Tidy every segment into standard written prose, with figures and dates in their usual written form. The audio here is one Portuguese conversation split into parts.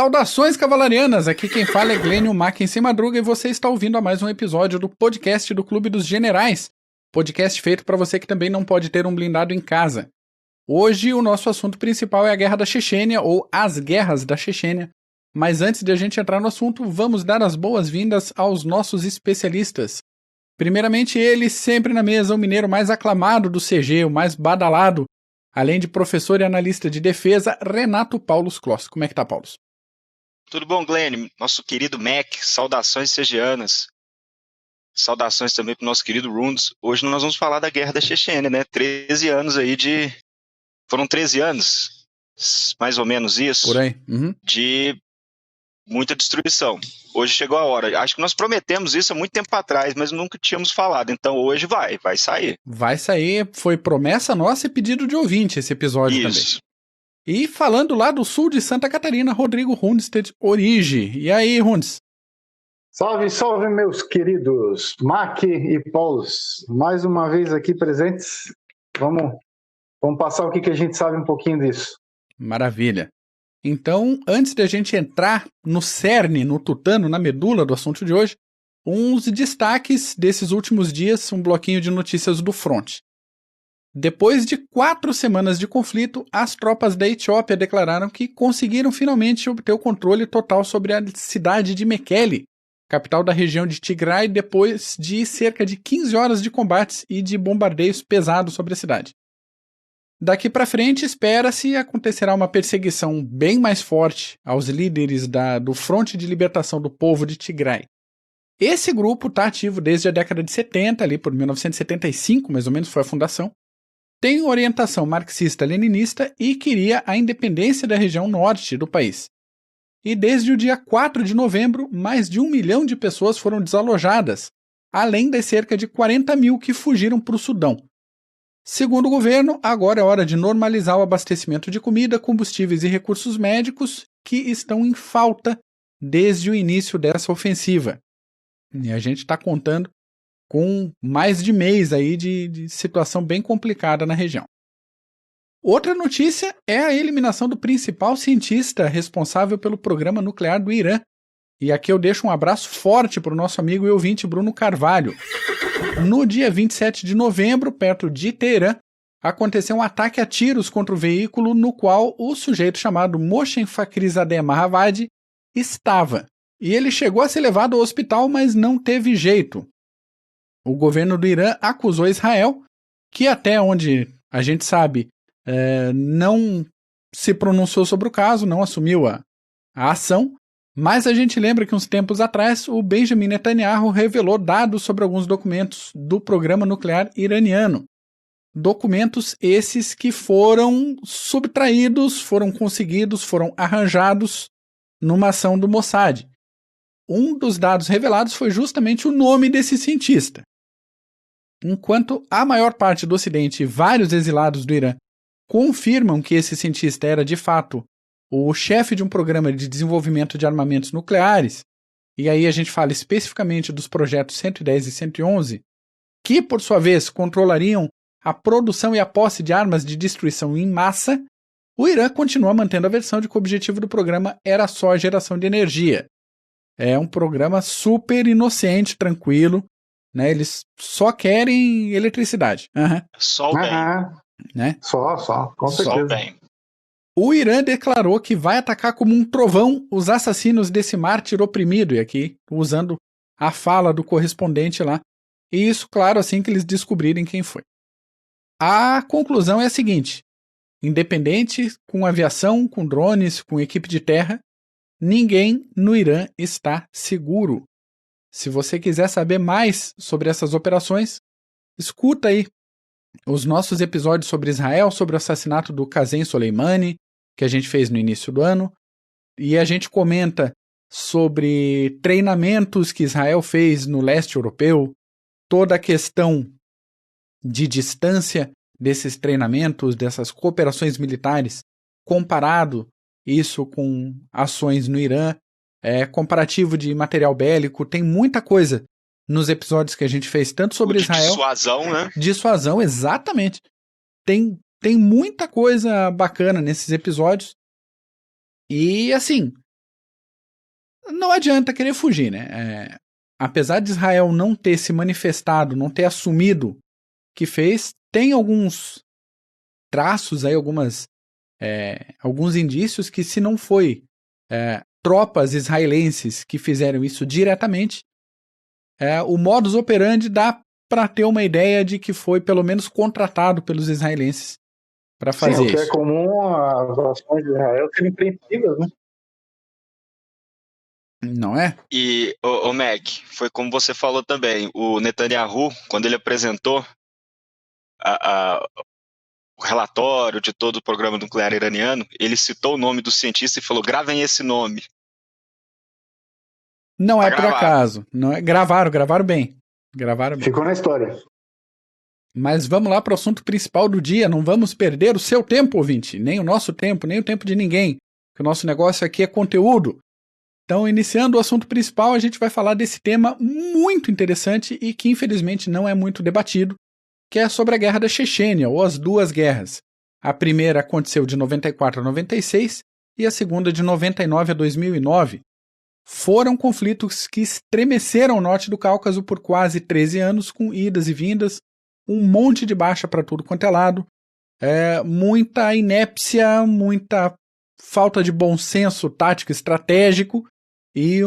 Saudações cavalarianas, aqui quem fala é Glênio Mackensen Madruga e você está ouvindo a mais um episódio do podcast do Clube dos Generais, podcast feito para você que também não pode ter um blindado em casa. Hoje o nosso assunto principal é a Guerra da Chechênia, ou as Guerras da Chechênia, mas antes de a gente entrar no assunto, vamos dar as boas-vindas aos nossos especialistas. Primeiramente ele, sempre na mesa, o mineiro mais aclamado do CG, o mais badalado, além de professor e analista de defesa, Renato Paulos Kloss. Como é que tá, Paulos? Tudo bom, Glenn? Nosso querido Mac, saudações segianas. Saudações também pro nosso querido Rundes. Hoje nós vamos falar da Guerra da Chechênia, né? 13 anos aí de... Foram 13 anos, mais ou menos isso. Por aí. De muita destruição. Hoje chegou a hora. Acho que nós prometemos isso há muito tempo atrás, mas nunca tínhamos falado. Então hoje vai sair. Vai sair, foi promessa nossa e pedido de ouvinte esse episódio isso. também. E falando lá do sul de Santa Catarina, Rodrigo Hundstedt Origi. E aí, Hundes? Salve, salve, meus queridos Mac e Paulos. Mais uma vez aqui presentes. Vamos passar o que a gente sabe um pouquinho disso. Maravilha. Então, antes de a gente entrar no cerne, no tutano, na medula do assunto de hoje, uns destaques desses últimos dias, um bloquinho de notícias do front. Depois de 4 semanas de conflito, as tropas da Etiópia declararam que conseguiram finalmente obter o controle total sobre a cidade de Mekele, capital da região de Tigray, depois de cerca de 15 horas de combates e de bombardeios pesados sobre a cidade. Daqui para frente, espera-se acontecerá uma perseguição bem mais forte aos líderes do Fronte de Libertação do Povo de Tigray. Esse grupo está ativo desde a década de 70, ali por 1975, mais ou menos, foi a fundação. Tem orientação marxista-leninista e queria a independência da região norte do país. E desde o dia 4 de novembro, mais de 1 milhão de pessoas foram desalojadas, além das cerca de 40 mil que fugiram para o Sudão. Segundo o governo, agora é hora de normalizar o abastecimento de comida, combustíveis e recursos médicos que estão em falta desde o início dessa ofensiva. E a gente está contando com mais de mês aí de situação bem complicada na região. Outra notícia é a eliminação do principal cientista responsável pelo programa nuclear do Irã. E aqui eu deixo um abraço forte para o nosso amigo e ouvinte Bruno Carvalho. No dia 27 de novembro, perto de Teherã, aconteceu um ataque a tiros contra o veículo no qual o sujeito chamado Mohsen Fakhrizadeh Mahavadi estava. E ele chegou a ser levado ao hospital, mas não teve jeito. O governo do Irã acusou Israel, que até onde a gente sabe, não se pronunciou sobre o caso, não assumiu a ação, mas a gente lembra que uns tempos atrás o Benjamin Netanyahu revelou dados sobre alguns documentos do programa nuclear iraniano. Documentos esses que foram subtraídos, foram conseguidos, foram arranjados numa ação do Mossad. Um dos dados revelados foi justamente o nome desse cientista. Enquanto a maior parte do Ocidente e vários exilados do Irã confirmam que esse cientista era de fato o chefe de um programa de desenvolvimento de armamentos nucleares, e aí a gente fala especificamente dos projetos 110 e 111, que, por sua vez, controlariam a produção e a posse de armas de destruição em massa, o Irã continua mantendo a versão de que o objetivo do programa era só a geração de energia. É um programa super inocente, tranquilo, né? Eles só querem eletricidade. Só o bem. Né? Só, com certeza. Só o bem. O Irã declarou que vai atacar como um trovão os assassinos desse mártir oprimido, e aqui usando a fala do correspondente lá, e isso, claro, assim que eles descobrirem quem foi. A conclusão é a seguinte: independente, com aviação, com drones, com equipe de terra, ninguém no Irã está seguro. Se você quiser saber mais sobre essas operações, escuta aí os nossos episódios sobre Israel, sobre o assassinato do Qasem Soleimani, que a gente fez no início do ano, e a gente comenta sobre treinamentos que Israel fez no leste europeu, toda a questão de distância desses treinamentos, dessas cooperações militares, comparado isso com ações no Irã, comparativo de material bélico, tem muita coisa nos episódios que a gente fez, tanto sobre Israel... Dissuasão, né? Dissuasão, exatamente. Tem muita coisa bacana nesses episódios. E, assim, não adianta querer fugir, né? Apesar de Israel não ter se manifestado, não ter assumido que fez, tem alguns traços aí, alguns indícios que se não foi tropas israelenses que fizeram isso diretamente, o modus operandi dá para ter uma ideia de que foi pelo menos contratado pelos israelenses para fazer isso. Sim, o que é comum as ações de Israel serem preventivas, né? Não é? E, o Mac, foi como você falou também, o Netanyahu, quando ele apresentou o relatório de todo o programa nuclear iraniano, ele citou o nome do cientista e falou, gravem esse nome. Não Tá é por gravado. acaso. Não é, gravaram bem. Ficou na história. Mas vamos lá para o assunto principal do dia. Não vamos perder o seu tempo, ouvinte. Nem o nosso tempo, nem o tempo de ninguém. O nosso negócio aqui é conteúdo. Então, iniciando o assunto principal, a gente vai falar desse tema muito interessante e que, infelizmente, não é muito debatido, que é sobre a Guerra da Chechênia, ou as duas guerras. A primeira aconteceu de 94 a 96 e a segunda de 99 a 2009. Foram conflitos que estremeceram o norte do Cáucaso por quase 13 anos, com idas e vindas, um monte de baixa para tudo quanto é lado, muita inépcia, muita falta de bom senso tático estratégico e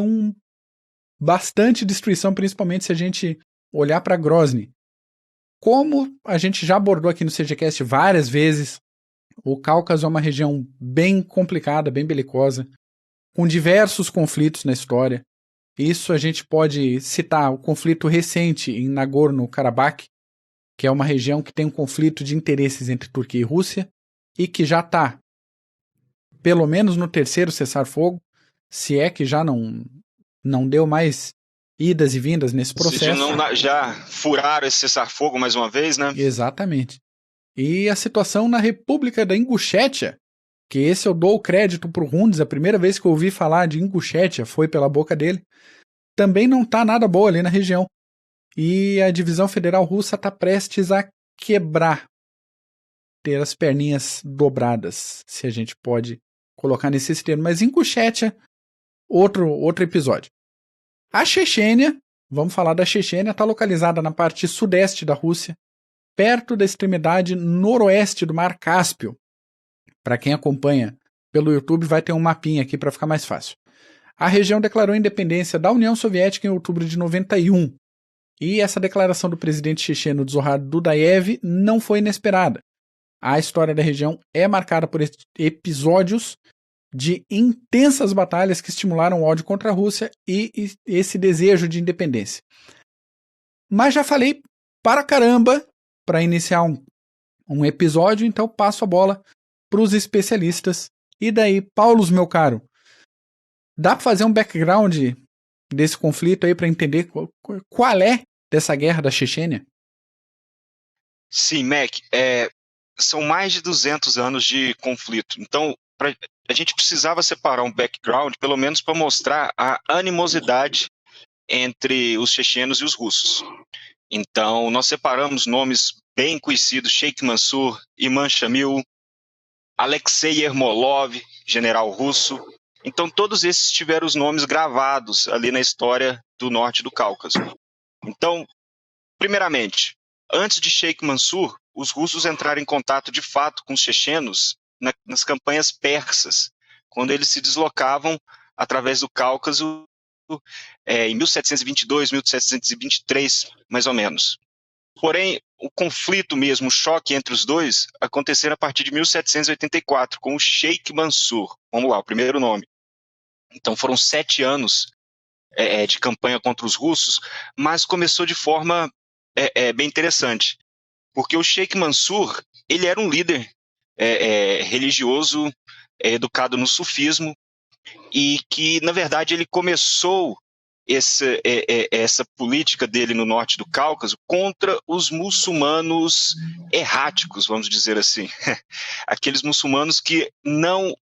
bastante destruição, principalmente se a gente olhar para Grozny. Como a gente já abordou aqui no CGCast várias vezes, o Cáucaso é uma região bem complicada, bem belicosa, com diversos conflitos na história. Isso a gente pode citar o conflito recente em Nagorno-Karabakh, que é uma região que tem um conflito de interesses entre Turquia e Rússia, e que já está, pelo menos no terceiro cessar-fogo, se é que já não deu mais idas e vindas nesse processo. Já furaram esse cessar-fogo mais uma vez, né? Exatamente. E a situação na República da Ingushétia, que esse eu dou o crédito pro Rundes, a primeira vez que eu ouvi falar de Ingushétia foi pela boca dele, também não tá nada boa ali na região. E a divisão federal russa tá prestes a quebrar, ter as perninhas dobradas, se a gente pode colocar nesse termo. Mas Ingushétia, outro episódio. A Chechênia, vamos falar da Chechênia, está localizada na parte sudeste da Rússia, perto da extremidade noroeste do Mar Cáspio. Para quem acompanha pelo YouTube, vai ter um mapinha aqui para ficar mais fácil. A região declarou independência da União Soviética em outubro de 91. E essa declaração do presidente checheno Zohar Dudaev não foi inesperada. A história da região é marcada por episódios de intensas batalhas que estimularam o ódio contra a Rússia e esse desejo de independência. Mas já falei para caramba para iniciar um episódio, então passo a bola para os especialistas. E daí, Paulo, meu caro, dá para fazer um background desse conflito aí para entender qual é dessa guerra da Chechênia? Sim, Mac, são mais de 200 anos de conflito. Então, a gente precisava separar um background, pelo menos para mostrar a animosidade entre os chechenos e os russos. Então, nós separamos nomes bem conhecidos, Sheikh Mansur, Imam Shamil, Alexei Ermolov, general russo. Então, todos esses tiveram os nomes gravados ali na história do norte do Cáucaso. Então, primeiramente, antes de Sheikh Mansur, os russos entraram em contato de fato com os chechenos nas campanhas persas, quando eles se deslocavam através do Cáucaso em 1722, 1723, mais ou menos. Porém, o conflito mesmo, o choque entre os dois, aconteceu a partir de 1784, com o Sheikh Mansur. Vamos lá, o primeiro nome. Então foram 7 anos de campanha contra os russos, mas começou de forma bem interessante, porque o Sheikh Mansur, ele era um líder religioso, educado no sufismo, e que, na verdade, ele começou essa política dele no norte do Cáucaso contra os muçulmanos erráticos, vamos dizer assim. Aqueles muçulmanos que não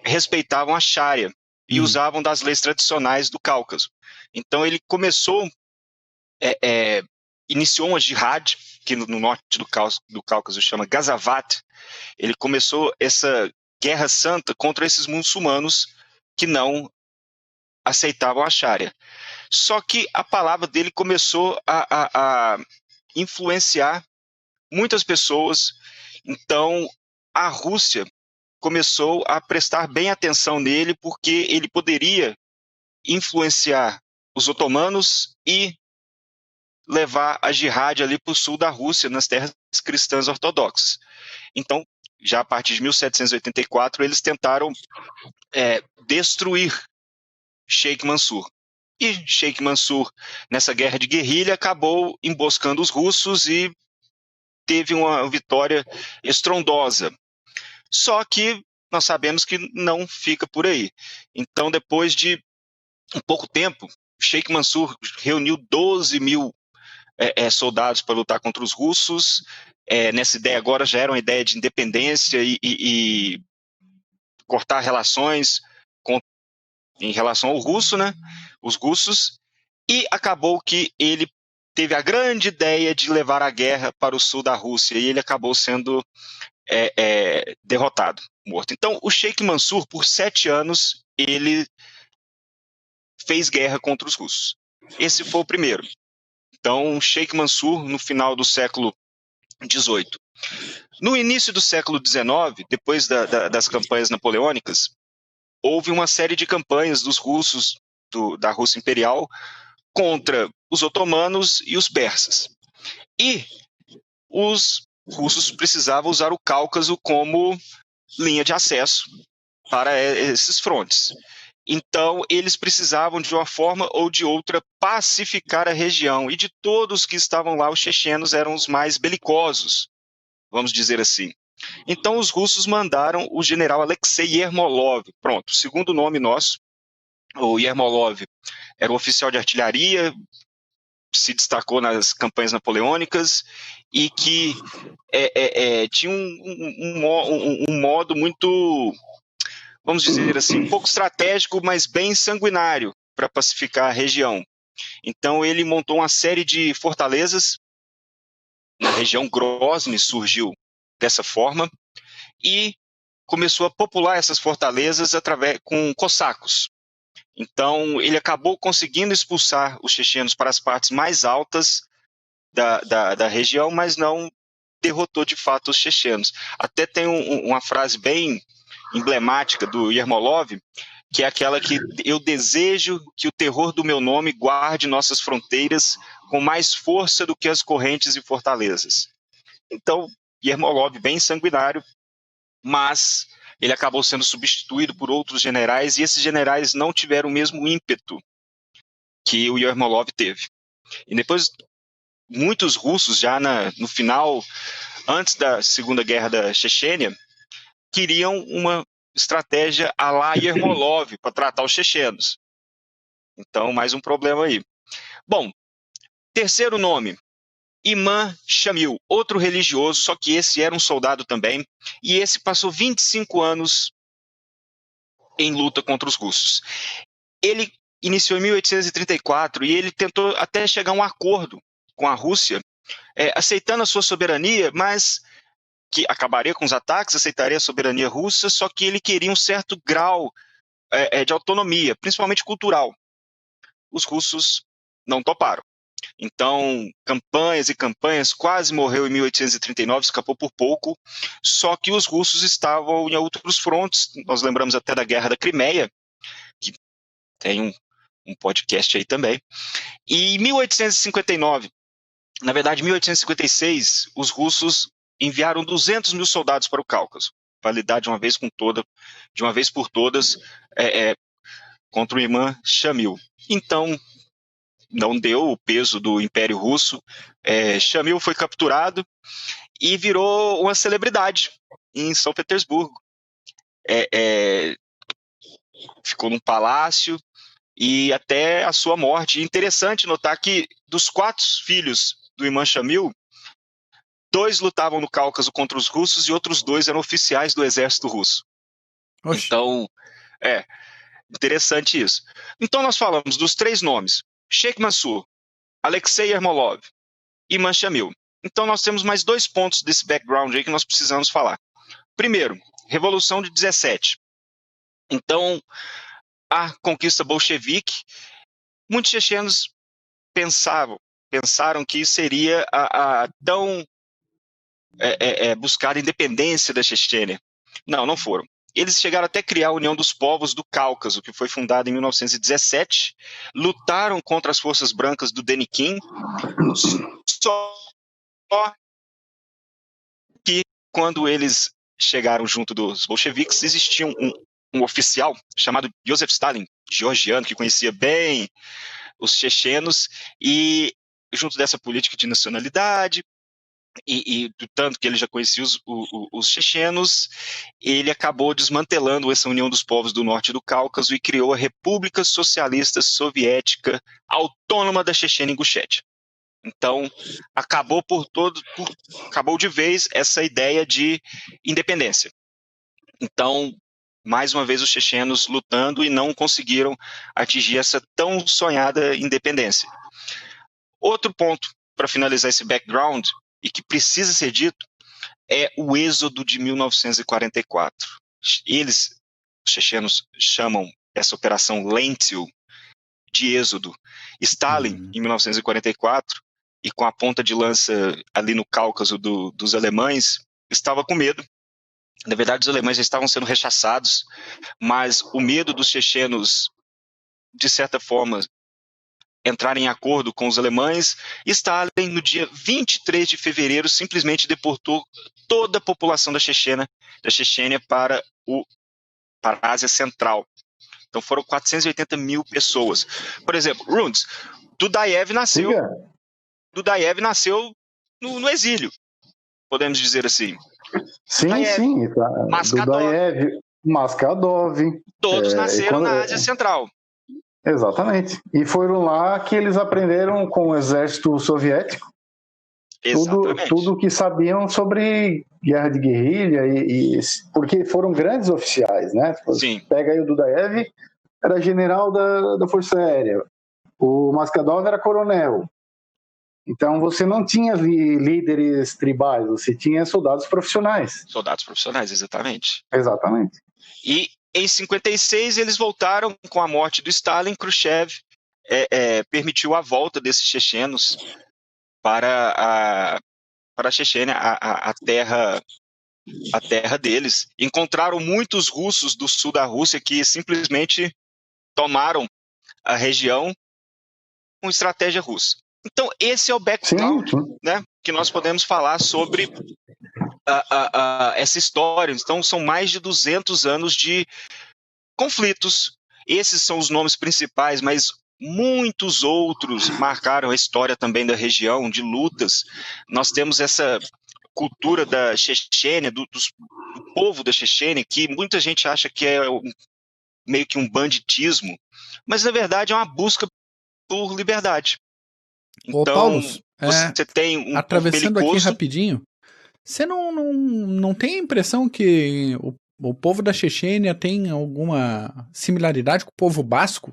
respeitavam a Sharia e usavam das leis tradicionais do Cáucaso. Então ele iniciou uma jihad, que no norte do Cáucaso chama Gazavat. Ele começou essa guerra santa contra esses muçulmanos que não aceitavam a Sharia. Só que a palavra dele começou a influenciar muitas pessoas, então a Rússia começou a prestar bem atenção nele, porque ele poderia influenciar os otomanos e levar a jihad ali para o sul da Rússia, nas terras cristãs ortodoxas. Então, já a partir de 1784, eles tentaram destruir Sheikh Mansur. E Sheikh Mansur, nessa guerra de guerrilha, acabou emboscando os russos e teve uma vitória estrondosa. Só que nós sabemos que não fica por aí. Então, depois de um pouco tempo, Sheikh Mansur reuniu 12 mil soldados para lutar contra os russos. Nessa ideia agora já era uma ideia de independência e cortar relações em relação ao russo, né? Os russos, e acabou que ele teve a grande ideia de levar a guerra para o sul da Rússia, e ele acabou sendo derrotado, morto. Então, o Sheikh Mansur, por 7 anos, ele fez guerra contra os russos. Esse foi o primeiro. Então, Sheikh Mansur, no final do século XVIII. No início do século XIX, depois das campanhas napoleônicas, houve uma série de campanhas dos russos, da Rússia Imperial, contra os otomanos e os persas. E os russos precisavam usar o Cáucaso como linha de acesso para esses frontes. Então, eles precisavam, de uma forma ou de outra, pacificar a região. E de todos que estavam lá, os chechenos eram os mais belicosos, vamos dizer assim. Então, os russos mandaram o general Alexei Yermolov. Pronto, o segundo nome nosso. O Yermolov era um oficial de artilharia, se destacou nas campanhas napoleônicas e que tinha um modo muito, vamos dizer assim, um pouco estratégico, mas bem sanguinário para pacificar a região. Então ele montou uma série de fortalezas na região. Grozny surgiu dessa forma e começou a popular essas fortalezas com cossacos. Então, ele acabou conseguindo expulsar os chechenos para as partes mais altas da região, mas não derrotou de fato os chechenos. Até tem uma frase bem emblemática do Yermolov, que é aquela que: eu desejo que o terror do meu nome guarde nossas fronteiras com mais força do que as correntes e fortalezas. Então, Yermolov bem sanguinário, mas ele acabou sendo substituído por outros generais, e esses generais não tiveram o mesmo ímpeto que o Yermolov teve. E depois, muitos russos, já no final, antes da Segunda Guerra da Chechênia, queriam uma estratégia à la Yermolov para tratar os chechenos. Então, mais um problema aí. Bom, terceiro nome, Imam Shamil, outro religioso, só que esse era um soldado também, e esse passou 25 anos em luta contra os russos. Ele iniciou em 1834 e ele tentou até chegar a um acordo com a Rússia, aceitando a sua soberania, mas que acabaria com os ataques, aceitaria a soberania russa, só que ele queria um certo grau de autonomia, principalmente cultural. Os russos não toparam. Então, campanhas e campanhas, quase morreu em 1839, escapou por pouco, só que os russos estavam em outros frontes. Nós lembramos até da Guerra da Crimeia, que tem um podcast aí também. E em 1859, na verdade, em 1856, os russos enviaram 200 mil soldados para o Cáucaso, para lidar de uma vez por todas, contra o Imam Shamil. Então, não deu o peso do Império Russo. Shamil foi capturado e virou uma celebridade em São Petersburgo. Ficou num palácio e até a sua morte. Interessante notar que dos 4 filhos do Imam Shamil, 2 lutavam no Cáucaso contra os russos e outros 2 eram oficiais do exército russo. Oxi. Então, interessante isso. Então nós falamos dos 3 nomes: Sheikh Mansur, Alexei Yermolov e Imam Shamil. Então nós temos mais 2 pontos desse background aí que nós precisamos falar. Primeiro, Revolução de 17. Então, a conquista bolchevique, muitos chechenos pensaram que seria a tão buscar a independência da Chechênia. Não foram. Eles chegaram até a criar a União dos Povos do Cáucaso, que foi fundada em 1917, lutaram contra as forças brancas do Denikin, só que quando eles chegaram junto dos bolcheviques, existia um oficial chamado Joseph Stalin, georgiano, que conhecia bem os chechenos, e junto dessa política de nacionalidade, e do tanto que ele já conhecia os chechenos, ele acabou desmantelando essa União dos Povos do Norte do Cáucaso e criou a República Socialista Soviética Autônoma da Chechênia-Ingushétia. Então, acabou de vez essa ideia de independência. Então, mais uma vez os chechenos lutando e não conseguiram atingir essa tão sonhada independência. Outro ponto, para finalizar esse background, e que precisa ser dito, é o êxodo de 1944. Os chechenos, chamam essa operação Lentil de êxodo. Stalin, em 1944, e com a ponta de lança ali no Cáucaso dos alemães, estava com medo. Na verdade, os alemães já estavam sendo rechaçados, mas o medo dos chechenos, de certa forma, entrarem em acordo com os alemães, Stalin, no dia 23 de fevereiro, simplesmente deportou toda a população da Chechênia para a Ásia Central. Então foram 480 mil pessoas. Por exemplo, Rundes, Dudayev nasceu no exílio, podemos dizer assim. Sim. Maskhadov. Todos nasceram na Ásia Central. Exatamente. E foram lá que eles aprenderam com o exército soviético tudo que sabiam sobre guerra de guerrilha, porque foram grandes oficiais, né? Sim. Pega aí o Dudayev, era general da Força Aérea. O Maskhadov era coronel. Então você não tinha líderes tribais, você tinha soldados profissionais. Soldados profissionais, exatamente. Exatamente. E em 56 eles voltaram com a morte do Stalin. Khrushchev permitiu a volta desses chechenos para a Chechênia, a terra deles. Encontraram muitos russos do sul da Rússia que simplesmente tomaram a região com estratégia russa. Então esse é o background, né, que nós podemos falar sobre essa história. Então são mais de 200 anos de conflitos. Esses são os nomes principais, mas muitos outros marcaram a história também da região, de lutas. Nós temos essa cultura da Chechênia, do povo da Chechênia, que muita gente acha que é meio que um banditismo, mas na verdade é uma busca por liberdade. Então, Paulo, você tem atravessando aqui rapidinho, você não tem a impressão que o povo da Chechênia tem alguma similaridade com o povo basco?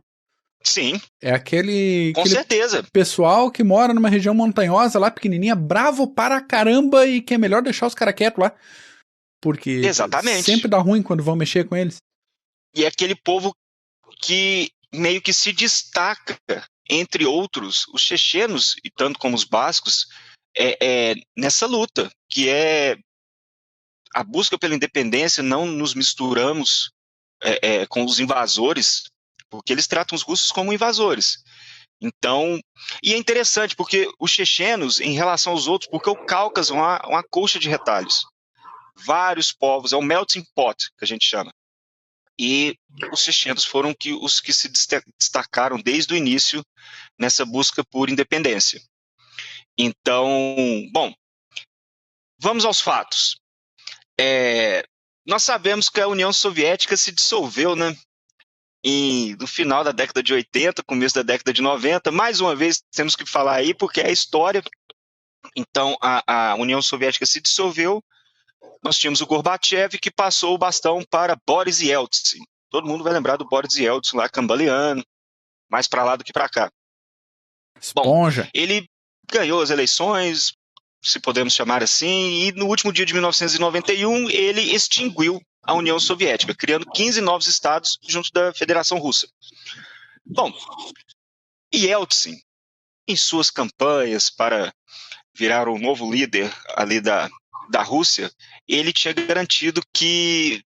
Sim. É aquele certeza. Pessoal que mora numa região montanhosa lá, pequenininha, bravo para caramba, e que é melhor deixar os caras quietos lá. Porque exatamente, sempre dá ruim quando vão mexer com eles. E é aquele povo que meio que se destaca, entre outros, os chechenos, e tanto como os bascos, nessa luta, que é a busca pela independência. Não nos misturamos com os invasores, porque eles tratam os russos como invasores. Então, e é interessante, porque os chechenos, em relação aos outros, porque o Cáucaso é uma colcha de retalhos. Vários povos, é um melting pot, que a gente chama. E os chechenos foram os que se destacaram desde o início nessa busca por independência. Então, bom, vamos aos fatos. Nós sabemos que a União Soviética se dissolveu, né, no final da década de 80, começo da década de 90. Mais uma vez, temos que falar aí, porque é a história. Então, a União Soviética se dissolveu. Nós tínhamos o Gorbachev, que passou o bastão para Boris Yeltsin. Todo mundo vai lembrar do Boris Yeltsin lá, cambaleando, mais para lá do que para cá. Esponja. Bom, ele ganhou as eleições, se podemos chamar assim, e no último dia de 1991 ele extinguiu a União Soviética, criando 15 novos estados junto da Federação Russa. Bom, Yeltsin, em suas campanhas para virar o novo líder ali da Rússia, ele tinha garantido que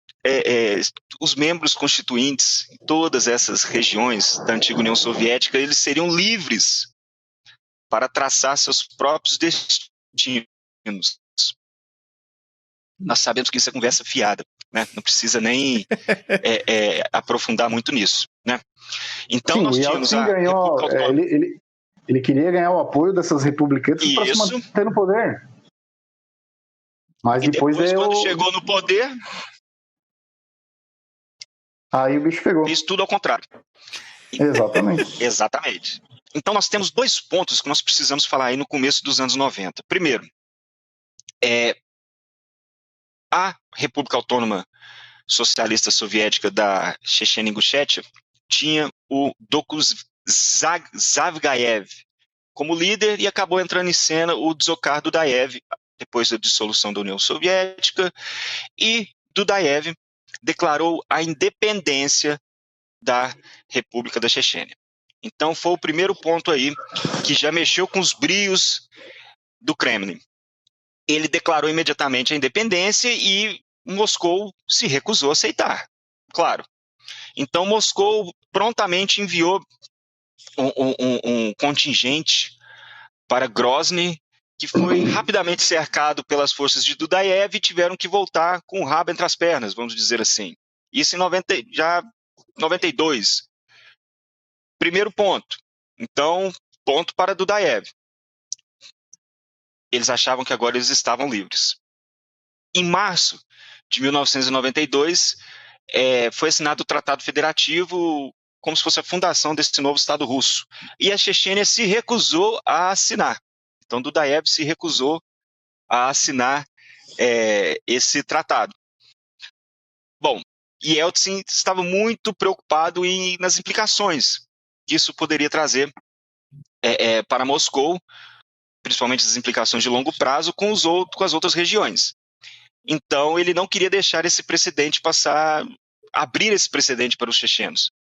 os membros constituintes em todas essas regiões da antiga União Soviética, eles seriam livres para traçar seus próprios destinos. Nós sabemos que isso é conversa fiada, né? Não precisa nem aprofundar muito nisso, né? Então, sim, nós tínhamos ele queria ganhar o apoio dessas republicanas para se manter no poder. Mas depois quando chegou no poder, aí o bicho pegou. Fez tudo ao contrário. Exatamente. Exatamente. Então nós temos 2 pontos que nós precisamos falar aí no começo dos anos 90. Primeiro, a República Autônoma Socialista Soviética da Chechênia-Ingushétia tinha o Dokuz Zavgaev como líder e acabou entrando em cena o Dzhokhar Dudaev, depois da dissolução da União Soviética, e Dudaev declarou a independência da República da Chechênia. Então foi o primeiro ponto aí que já mexeu com os brios do Kremlin. Ele declarou imediatamente a independência e Moscou se recusou a aceitar, claro. Então Moscou prontamente enviou um contingente para Grozny, que foi rapidamente cercado pelas forças de Dudaev e tiveram que voltar com o rabo entre as pernas, vamos dizer assim. Isso em 92. Primeiro ponto. Então, ponto para Dudaev. Eles achavam que agora eles estavam livres. Em março de 1992, foi assinado o Tratado Federativo, como se fosse a fundação desse novo Estado russo. E a Chechênia se recusou a assinar. Então, Dudaev se recusou a assinar esse tratado. Bom, Yeltsin estava muito preocupado nas implicações que isso poderia trazer para Moscou, principalmente as implicações de longo prazo com as outras regiões. Então, ele não queria deixar esse precedente abrir esse precedente para os chechenos.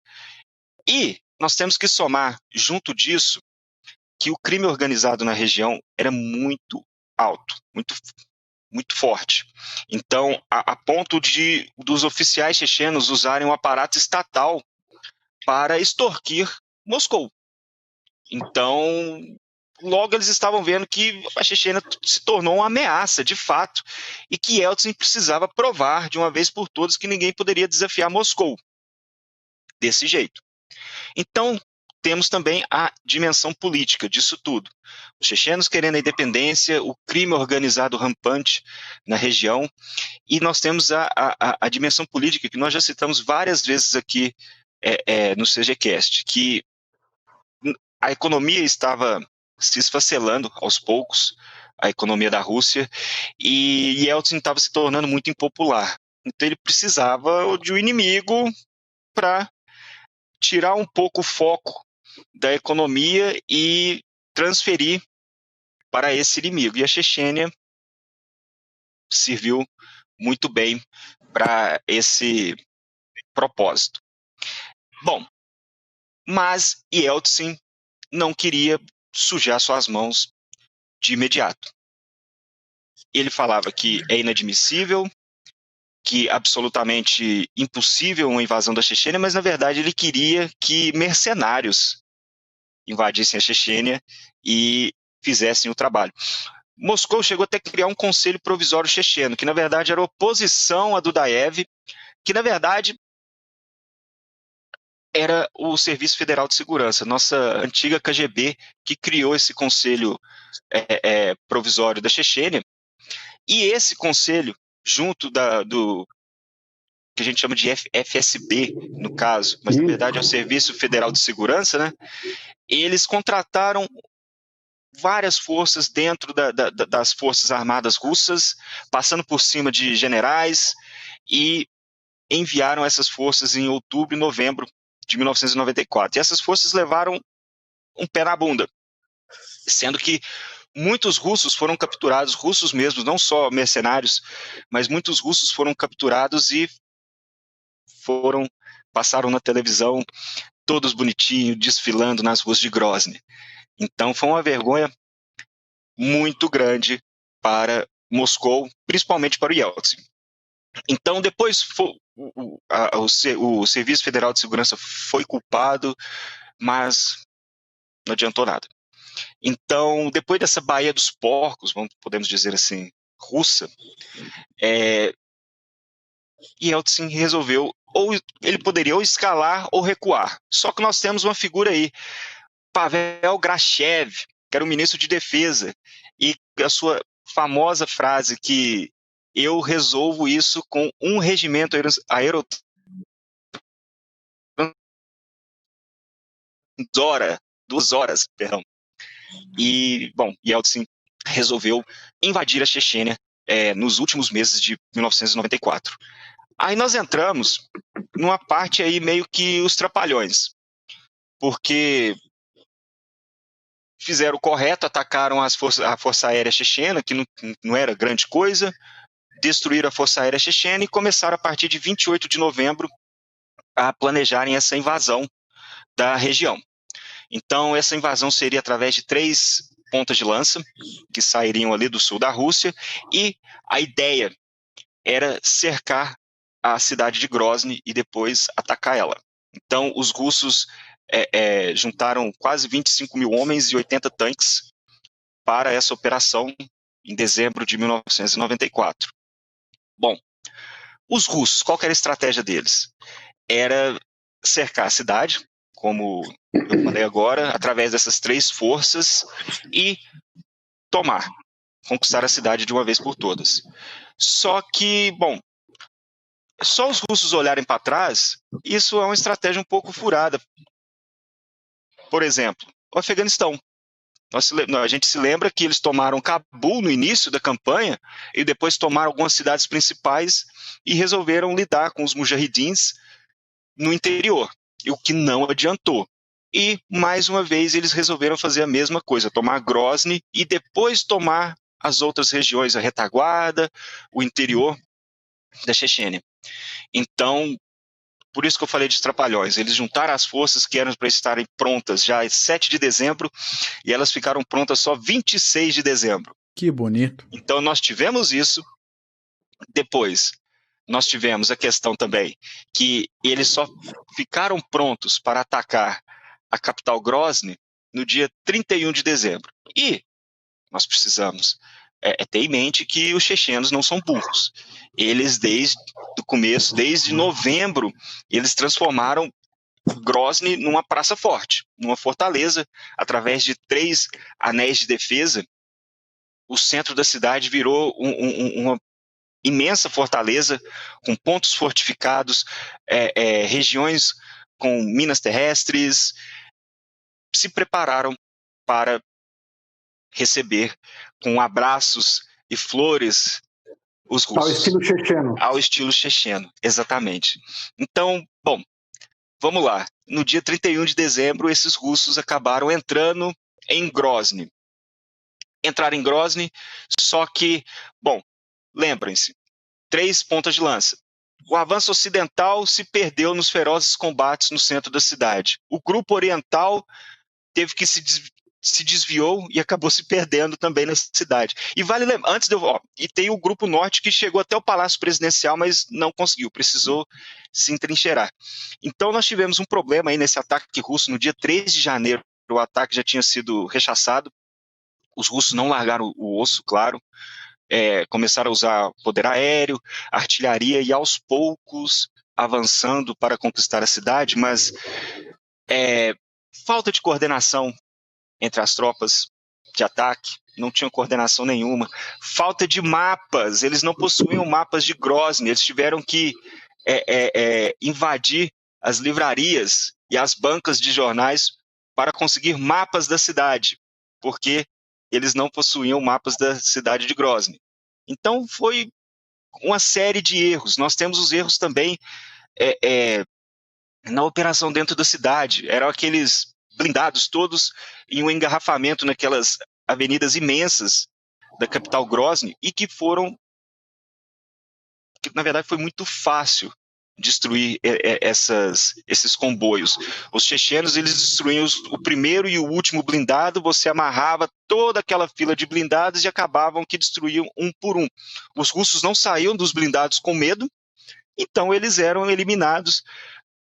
E nós temos que somar, junto disso, que o crime organizado na região era muito alto, muito, muito forte. Então, a ponto dos oficiais chechenos usarem um aparato estatal para extorquir Moscou. Então, logo eles estavam vendo que a Chechênia se tornou uma ameaça, de fato, e que Yeltsin precisava provar de uma vez por todas que ninguém poderia desafiar Moscou desse jeito. Então, temos também a dimensão política disso tudo. Os chechenos querendo a independência, o crime organizado rampante na região, e nós temos a dimensão política que nós já citamos várias vezes aqui no CGCast, que a economia estava se esfacelando aos poucos, a economia da Rússia, e Yeltsin estava se tornando muito impopular. Então ele precisava de um inimigo para tirar um pouco o foco da economia e transferir para esse inimigo. E a Chechênia serviu muito bem para esse propósito. Bom, mas Yeltsin não queria sujar suas mãos de imediato. Ele falava que é inadmissível, que absolutamente impossível uma invasão da Chechênia, mas na verdade ele queria que mercenários invadissem a Chechênia e fizessem o trabalho. Moscou chegou até a criar um conselho provisório checheno, que na verdade era oposição a Dudaev, que na verdade era o Serviço Federal de Segurança, nossa antiga KGB, que criou esse conselho provisório da Chechênia. E esse conselho, junto do que a gente chama de FSB, no caso, mas na verdade é o Serviço Federal de Segurança, né? Eles contrataram várias forças dentro das Forças Armadas Russas, passando por cima de generais, e enviaram essas forças em outubro e novembro de 1994. E essas forças levaram um pé na bunda, sendo que muitos russos foram capturados, russos mesmos, não só mercenários, mas muitos russos foram capturados e passaram na televisão todos bonitinhos, desfilando nas ruas de Grozny. Então foi uma vergonha muito grande para Moscou, principalmente para o Yeltsin. Então depois o Serviço Federal de Segurança foi culpado, mas não adiantou nada. Então, depois dessa Baía dos Porcos, podemos dizer assim, russa, Yeltsin resolveu, ou ele poderia ou escalar ou recuar. Só que nós temos uma figura aí, Pavel Grachev, que era o ministro de Defesa, e a sua famosa frase que eu resolvo isso com um regimento duas horas, perdão. E, bom, Yeltsin resolveu invadir a Chechênia nos últimos meses de 1994. Aí nós entramos numa parte aí meio que os trapalhões, porque fizeram o correto, atacaram a Força Aérea Chechena, que não era grande coisa, destruíram a Força Aérea Chechena e começaram a partir de 28 de novembro a planejarem essa invasão da região. Então, essa invasão seria através de 3 pontas de lança, que sairiam ali do sul da Rússia, e a ideia era cercar a cidade de Grozny e depois atacar ela. Então, os russos juntaram quase 25 mil homens e 80 tanques para essa operação em dezembro de 1994. Bom, os russos, qual que era a estratégia deles? Era cercar a cidade, como eu falei agora, através dessas 3 forças e conquistar a cidade de uma vez por todas. Só que, bom, só os russos olharem para trás, isso é uma estratégia um pouco furada. Por exemplo, o Afeganistão. A gente se lembra que eles tomaram Cabul no início da campanha e depois tomaram algumas cidades principais e resolveram lidar com os mujahidins no interior, o que não adiantou. E, mais uma vez, eles resolveram fazer a mesma coisa, tomar Grozny e depois tomar as outras regiões, a retaguarda, o interior da Chechênia. Então, por isso que eu falei de trapalhões, eles juntaram as forças que eram para estarem prontas já 7 de dezembro e elas ficaram prontas só 26 de dezembro. Que bonito. Então, nós tivemos isso. Depois, nós tivemos a questão também que eles só ficaram prontos para atacar a capital Grozny no dia 31 de dezembro. E nós precisamos ter em mente que os chechenos não são burros. Eles, desde o começo, desde novembro, eles transformaram Grozny numa praça forte, numa fortaleza, através de 3 anéis de defesa. O centro da cidade virou uma imensa fortaleza, com pontos fortificados, regiões com minas terrestres, se prepararam para receber com abraços e flores os russos. Ao estilo checheno. Ao estilo checheno, exatamente. Então, bom, vamos lá. No dia 31 de dezembro, esses russos acabaram entrando em Grozny. Entraram em Grozny, só que, bom, lembrem-se, 3 pontas de lança. O avanço ocidental se perdeu nos ferozes combates no centro da cidade. O grupo oriental teve que se desviou e acabou se perdendo também na cidade. E vale lembrar, e tem o grupo norte que chegou até o Palácio Presidencial, mas não conseguiu, precisou se entrincheirar. Então nós tivemos um problema aí nesse ataque russo no dia 3 de janeiro. O ataque já tinha sido rechaçado. Os russos não largaram o osso, claro. Começaram a usar poder aéreo, artilharia e aos poucos avançando para conquistar a cidade, mas falta de coordenação entre as tropas de ataque, não tinham coordenação nenhuma, falta de mapas, eles não possuíam mapas de Grozny, eles tiveram que invadir as livrarias e as bancas de jornais para conseguir mapas da cidade, porque eles não possuíam mapas da cidade de Grozny. Então foi uma série de erros. Nós temos os erros também na operação dentro da cidade. Eram aqueles blindados todos em um engarrafamento naquelas avenidas imensas da capital Grozny e que na verdade foi muito fácil destruir esses comboios. Os chechenos, eles destruíam o primeiro e o último blindado, você amarrava toda aquela fila de blindados e acabavam que destruíam um por um. Os russos não saíam dos blindados com medo, então eles eram eliminados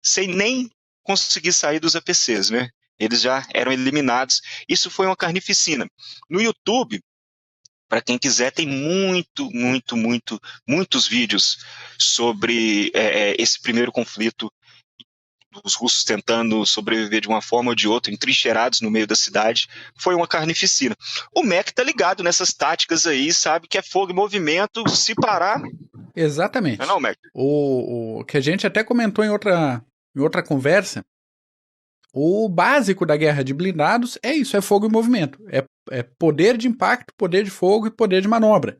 sem nem conseguir sair dos APCs, né? Eles já eram eliminados. Isso foi uma carnificina. No YouTube, para quem quiser, tem muitos vídeos sobre esse primeiro conflito, os russos tentando sobreviver de uma forma ou de outra, entrincheirados no meio da cidade. Foi uma carnificina. O MEC tá ligado nessas táticas aí, sabe que é fogo e movimento, se parar... Exatamente. Não, MEC? O que a gente até comentou em outra conversa, o básico da guerra de blindados é isso, é fogo e movimento. É poder de impacto, poder de fogo e poder de manobra.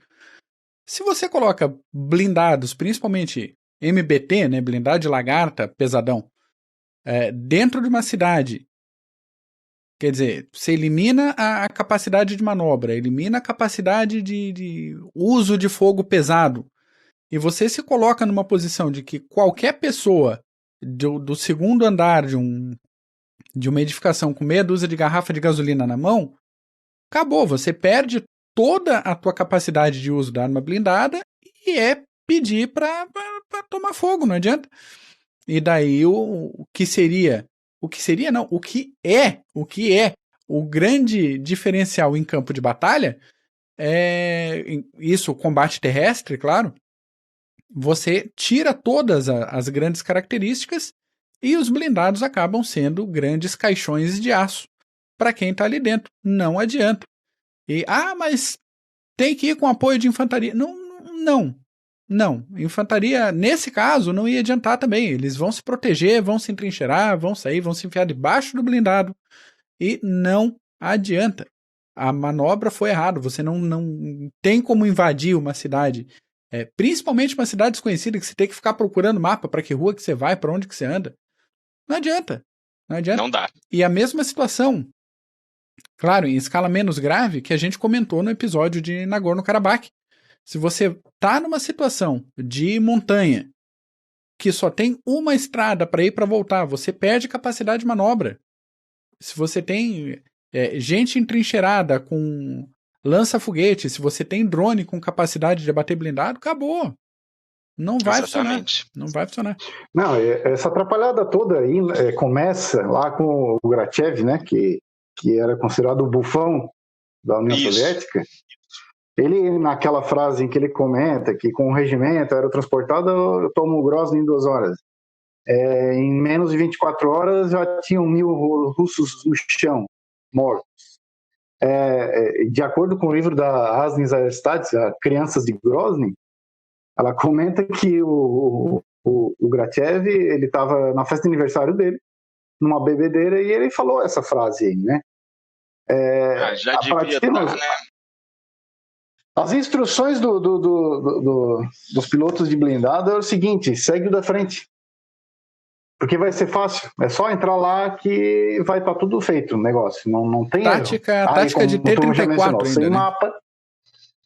Se você coloca blindados, principalmente MBT, né, blindado de lagarta, pesadão, dentro de uma cidade, quer dizer, você elimina a capacidade de manobra, elimina a capacidade de uso de fogo pesado, e você se coloca numa posição de que qualquer pessoa do segundo andar de uma edificação com meia dúzia de garrafa de gasolina na mão, acabou, você perde toda a tua capacidade de uso da arma blindada e pedir para tomar fogo, não adianta. E daí o que é o grande diferencial em campo de batalha é isso, o combate terrestre, claro. Você tira todas as grandes características e os blindados acabam sendo grandes caixões de aço para quem está ali dentro. Não adianta. Mas tem que ir com apoio de infantaria. Não. Infantaria, nesse caso, não ia adiantar também. Eles vão se proteger, vão se entrincheirar, vão sair, vão se enfiar debaixo do blindado. E não adianta. A manobra foi errada. Você não tem como invadir uma cidade, principalmente uma cidade desconhecida, que você tem que ficar procurando mapa para que rua que você vai, para onde que você anda. Não adianta. Não dá. E a mesma situação, claro, em escala menos grave, que a gente comentou no episódio de Nagorno-Karabakh. Se você tá numa situação de montanha que só tem uma estrada para ir para voltar, você perde capacidade de manobra. Se você tem gente entrincheirada com lança-foguete, se você tem drone com capacidade de abater blindado, acabou. Não vai funcionar. Não vai funcionar. Não, essa atrapalhada toda aí começa lá com o Grachev, né, que era considerado o bufão da União Soviética. Ele, naquela frase em que ele comenta que com o regimento era transportado, eu tomo o Grozny em 2 horas. Em menos de 24 horas já tinham 1.000 russos no chão, mortos. De acordo com o livro da Razny Zayerstad, Crianças de Grozny, ela comenta que o Grachev, ele estava na festa de aniversário dele, numa bebedeira, e ele falou essa frase aí, né? Já devia estar, né? As instruções dos pilotos de blindado é o seguinte: segue o da frente, porque vai ser fácil, é só entrar lá que vai estar tudo feito o negócio, não tem tática de T-34 ainda, sem né? mapa.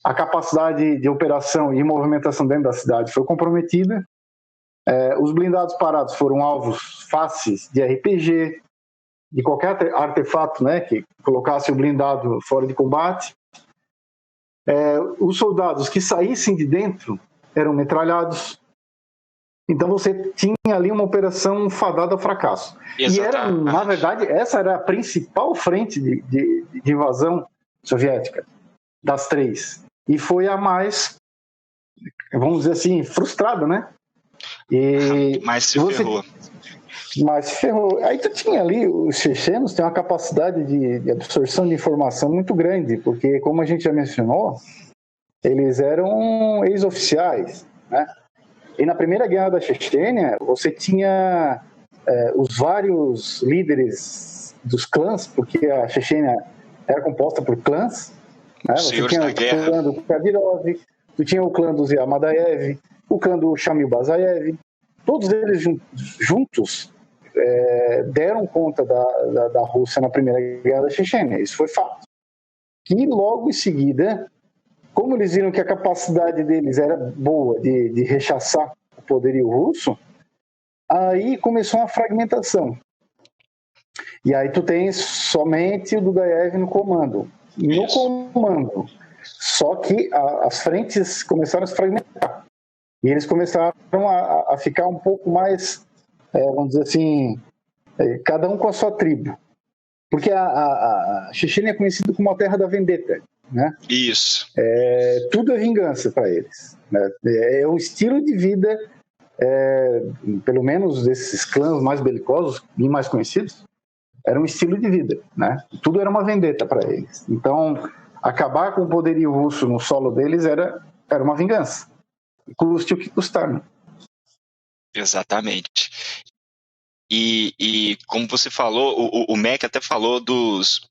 A capacidade de operação e movimentação dentro da cidade foi comprometida. Os blindados parados foram alvos fáceis de RPG, de qualquer artefato, né, que colocasse o blindado fora de combate. Os soldados que saíssem de dentro eram metralhados. Então você tinha ali uma operação fadada ao fracasso. Exatamente. E na verdade, essa era a principal frente de invasão soviética, das 3. E foi a mais, vamos dizer assim, frustrada, né? Mas se ferrou. Mas ferrou. Aí tu tinha ali, os chechenos têm uma capacidade de absorção de informação muito grande, porque, como a gente já mencionou, eles eram ex-oficiais, né? E na Primeira Guerra da Chechênia, você tinha os vários líderes dos clãs, porque a Chechênia era composta por clãs, né? Você tinha o clã do Kadyrov, tu tinha o clã do Zia Madaev, o clã do Shamil Basayev. Todos eles juntos deram conta da Rússia na Primeira Guerra da Chechênia. Isso foi fato. E logo em seguida, como eles viram que a capacidade deles era boa de rechaçar o poderio russo, Aí começou uma fragmentação. E aí tu tens somente o Dudaev no comando. No comando. Só que as frentes começaram a se fragmentar. E eles começaram a ficar um pouco mais, vamos dizer assim, cada um com a sua tribo. Porque a Chechênia é conhecida como a terra da vendetta, né? Isso. Tudo é vingança para eles, né? É um estilo de vida, pelo menos desses clãs mais belicosos e mais conhecidos, era um estilo de vida, né? Tudo era uma vendetta para eles. Então, acabar com o poderio russo no solo deles era uma vingança. Custe o que custar, né? Exatamente. E como você falou, o Mac até falou dos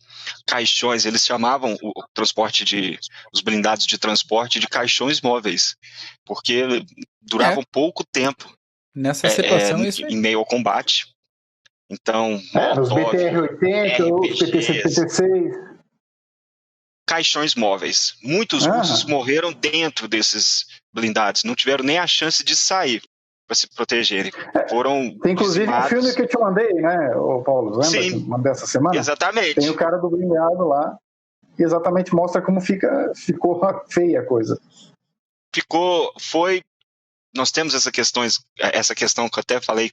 caixões, eles chamavam o transporte os blindados de transporte de caixões móveis, porque duravam pouco tempo nessa situação em meio ao combate. Então, os BTR-80, os PT-76. Caixões móveis. Muitos russos morreram dentro desses blindados, não tiveram nem a chance de sair para se protegerem. Foram tem inclusive dizimados. um filme que eu te mandei, né, Paulo? Lembra? Sim, que mandei essa semana? Exatamente. Tem o cara do blindado lá e exatamente mostra como ficou feia a coisa. Nós temos essa questão que eu até falei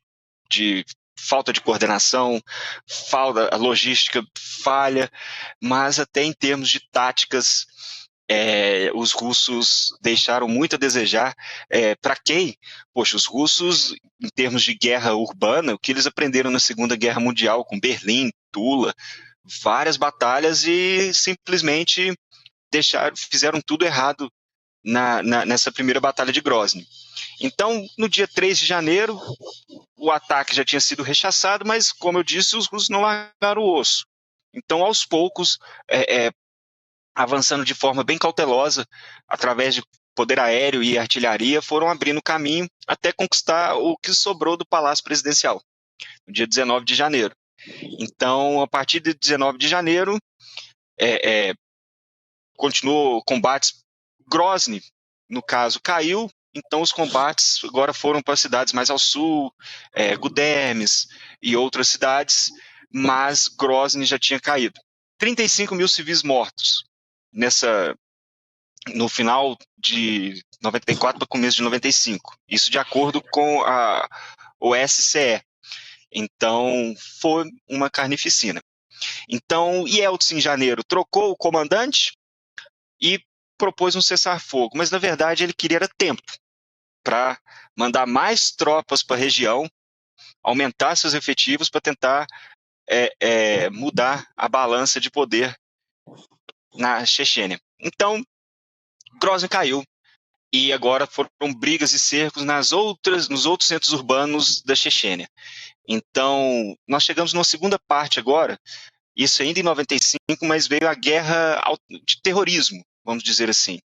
de falta de coordenação, a logística falha, mas até em termos de táticas, os russos deixaram muito a desejar. Para quem? Poxa, os russos, em termos de guerra urbana, o que eles aprenderam na Segunda Guerra Mundial, com Berlim, Tula, várias batalhas, e simplesmente fizeram tudo errado nessa primeira batalha de Grozny. Então, no dia 3 de janeiro, o ataque já tinha sido rechaçado, mas, como eu disse, os russos não largaram o osso. Então, aos poucos, avançando de forma bem cautelosa, através de poder aéreo e artilharia, foram abrindo caminho até conquistar o que sobrou do Palácio Presidencial, no dia 19 de janeiro. Então, a partir de 19 de janeiro, continuou combates. Grozny, no caso, caiu. Então, os combates agora foram para cidades mais ao sul, Gudermes e outras cidades, mas Grozny já tinha caído. 35 mil civis mortos no final de 94 para começo de 95. Isso de acordo com a OSCE. Então, foi uma carnificina. Então, Yeltsin, em janeiro, trocou o comandante e propôs um cessar-fogo, mas, na verdade, ele queria tempo para mandar mais tropas para a região, aumentar seus efetivos para tentar mudar a balança de poder na Chechênia. Então, Grozny caiu e agora foram brigas e cercos nos outros centros urbanos da Chechênia. Então, nós chegamos numa segunda parte agora, isso ainda em 95, mas veio a guerra de terrorismo, vamos dizer assim,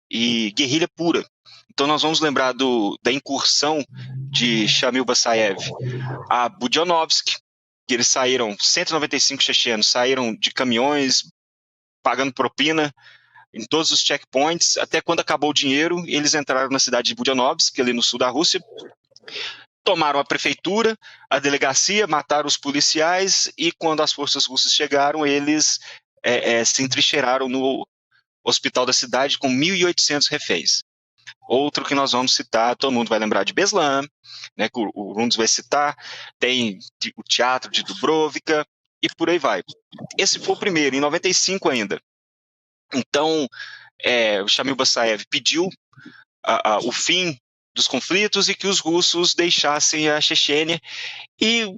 e guerrilha pura. Então nós vamos lembrar da incursão de Shamil Basayev a Budianovsk, que eles saíram, 195 chechenos, saíram de caminhões, pagando propina em todos os checkpoints, até quando acabou o dinheiro, eles entraram na cidade de Budianovsk, ali no sul da Rússia, tomaram a prefeitura, a delegacia, mataram os policiais, e quando as forças russas chegaram, eles se entrincheiraram no hospital da cidade com 1.800 reféns. Outro que nós vamos citar, todo mundo vai lembrar de Beslan, né, que o Rundes vai citar, tem o Teatro de Dubrovka, e por aí vai. Esse foi o primeiro, em 95 ainda. Então, o Shamil Basayev pediu o fim dos conflitos e que os russos deixassem a Chechênia, e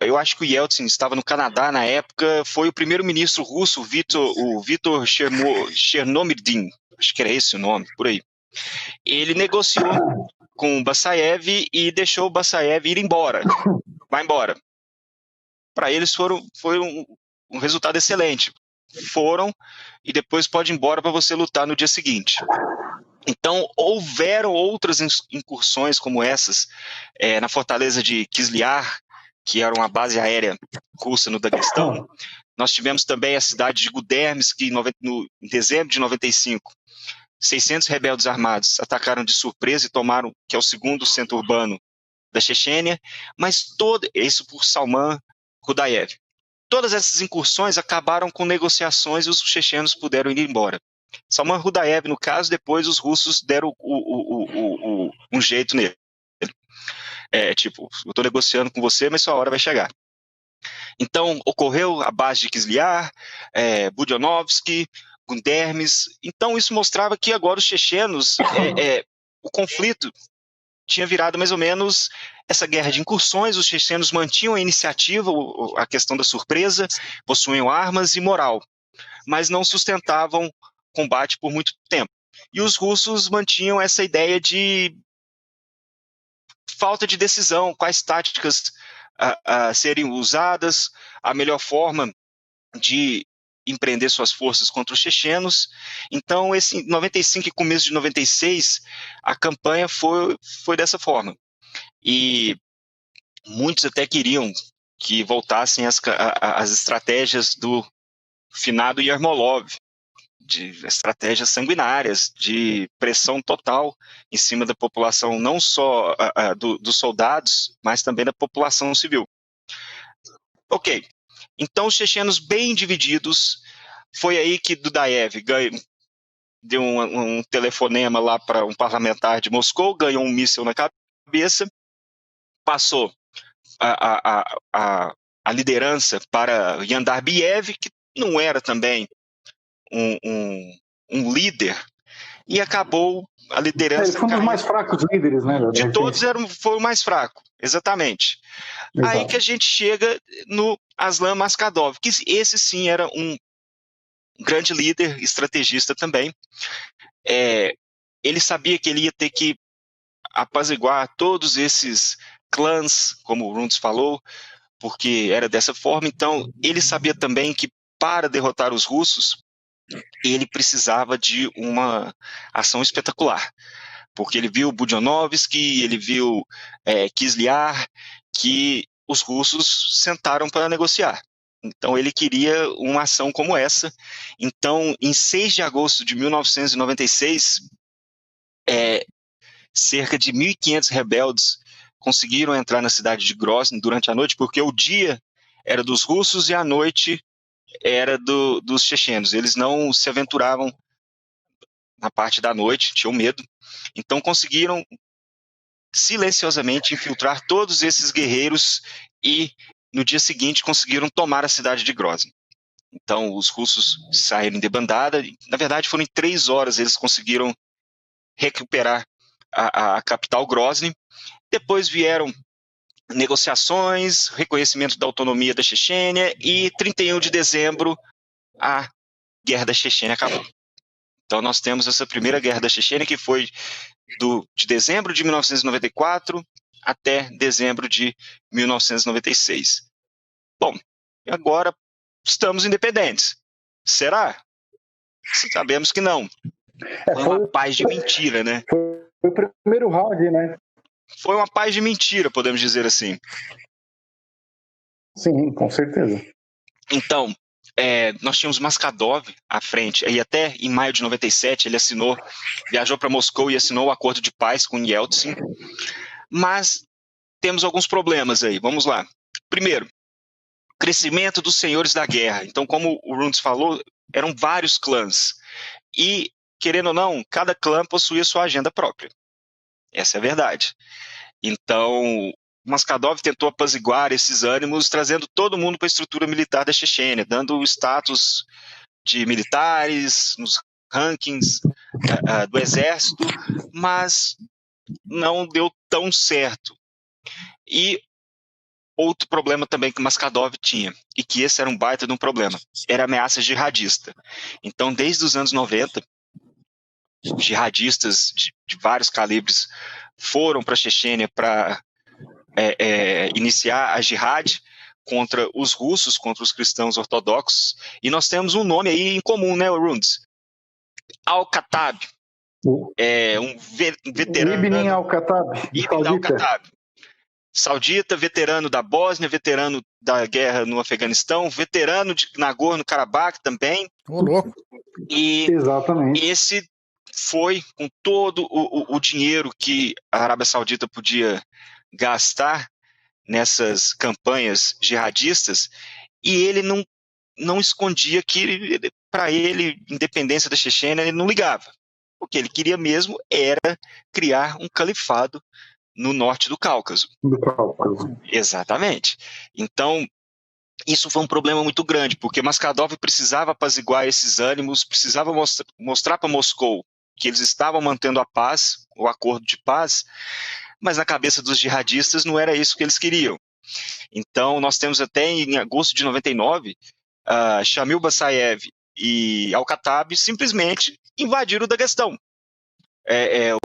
eu acho que o Yeltsin estava no Canadá na época, foi o primeiro-ministro russo, o Viktor Chernomyrdin, acho que era esse o nome, por aí. Ele negociou com o Basayev e deixou o Basayev ir embora. Vai embora. Para eles foi um resultado excelente. Foram e depois pode ir embora para você lutar no dia seguinte. Então, houveram outras incursões como essas na fortaleza de Kizlyar, que era uma base aérea russa no Daguestão. Nós tivemos também a cidade de Gudermes, que em dezembro de 95, 600 rebeldes armados atacaram de surpresa e tomaram, que é o segundo centro urbano da Chechênia, mas isso por Salman Rudayev. Todas essas incursões acabaram com negociações e os chechenos puderam ir embora. Salman Rudayev, no caso, depois os russos deram um jeito nele. Tipo, eu estou negociando com você, mas sua hora vai chegar. Então, ocorreu a base de Kizlyar, Budianovsky, Gudermes. Então, isso mostrava que agora os chechenos, o conflito tinha virado mais ou menos essa guerra de incursões. Os chechenos mantinham a iniciativa, a questão da surpresa, possuíam armas e moral, mas não sustentavam combate por muito tempo. E os russos mantinham essa ideia de falta de decisão, quais táticas a serem usadas, a melhor forma de empreender suas forças contra os chechenos. Então, esse 95 e começo de 96, a campanha foi dessa forma. E muitos até queriam que voltassem as estratégias do finado Yermolov, de estratégias sanguinárias, de pressão total em cima da população, não só dos soldados, mas também da população civil. Ok, então os chechenos bem divididos, foi aí que Dudaev deu um telefonema lá para um parlamentar de Moscou, ganhou um míssil na cabeça, passou a liderança para Yandarbiyev, que não era também um líder, e acabou a liderança... Ele foi um dos mais fracos líderes, né? De todos foi o mais fraco, exatamente. Exato. Aí que a gente chega no Aslan Maskhadov, que esse sim era um grande líder, estrategista também. Ele sabia que ele ia ter que apaziguar todos esses clãs, como o Rundes falou, porque era dessa forma. Então, ele sabia também que para derrotar os russos, ele precisava de uma ação espetacular, porque ele viu Budianovsky, ele viu Kizlyar, que os russos sentaram para negociar. Então, ele queria uma ação como essa. Então, em 6 de agosto de 1996, cerca de 1.500 rebeldes conseguiram entrar na cidade de Grozny durante a noite, porque o dia era dos russos e a noite era dos chechenos. Eles não se aventuravam na parte da noite, tinham medo. Então conseguiram silenciosamente infiltrar todos esses guerreiros e no dia seguinte conseguiram tomar a cidade de Grozny. Então os russos saíram em debandada. Na verdade foram em 3 horas eles conseguiram recuperar a capital Grozny. Depois vieram negociações, reconhecimento da autonomia da Chechênia e 31 de dezembro a Guerra da Chechênia acabou. Então nós temos essa primeira Guerra da Chechênia que foi de dezembro de 1994 até dezembro de 1996. Bom, agora estamos independentes. Será? Sabemos que não. Foi uma paz de mentira, né? Foi o primeiro round, né? Foi uma paz de mentira, podemos dizer assim. Sim, com certeza. Então, nós tínhamos Maskhadov à frente, e até em maio de 97 ele viajou para Moscou e assinou o acordo de paz com Yeltsin, mas temos alguns problemas aí, vamos lá. Primeiro, crescimento dos senhores da guerra. Então, como o Rundes falou, eram vários clãs, e, querendo ou não, cada clã possuía sua agenda própria. Essa é a verdade. Então, Maskhadov tentou apaziguar esses ânimos, trazendo todo mundo para a estrutura militar da Chechênia, dando o status de militares, nos rankings do exército, mas não deu tão certo. E outro problema também que Maskhadov tinha, e que esse era um baita de um problema, era a ameaça jihadista. Então, desde os anos 90, jihadistas de vários calibres foram para a Chechênia para iniciar a jihad contra os russos, contra os cristãos ortodoxos, e nós temos um nome aí em comum, né, Rundes? Al-Khattab, um veterano... Ibn Al-Khattab. Saudita, veterano da Bósnia, veterano da guerra no Afeganistão, veterano de Nagorno-Karabakh também. Ô, louco. E exatamente. Esse foi com todo o dinheiro que a Arábia Saudita podia gastar nessas campanhas jihadistas, e ele não escondia que, para ele, independência da Chechênia, ele não ligava. O que ele queria mesmo era criar um califado no norte do Cáucaso. Exatamente. Então, isso foi um problema muito grande, porque Maskhadov precisava apaziguar esses ânimos, precisava mostrar para Moscou que eles estavam mantendo a paz, o acordo de paz, mas na cabeça dos jihadistas não era isso que eles queriam. Então, nós temos até em agosto de 99, Shamil Basayev e Al-Khattab simplesmente invadiram o Daguestão.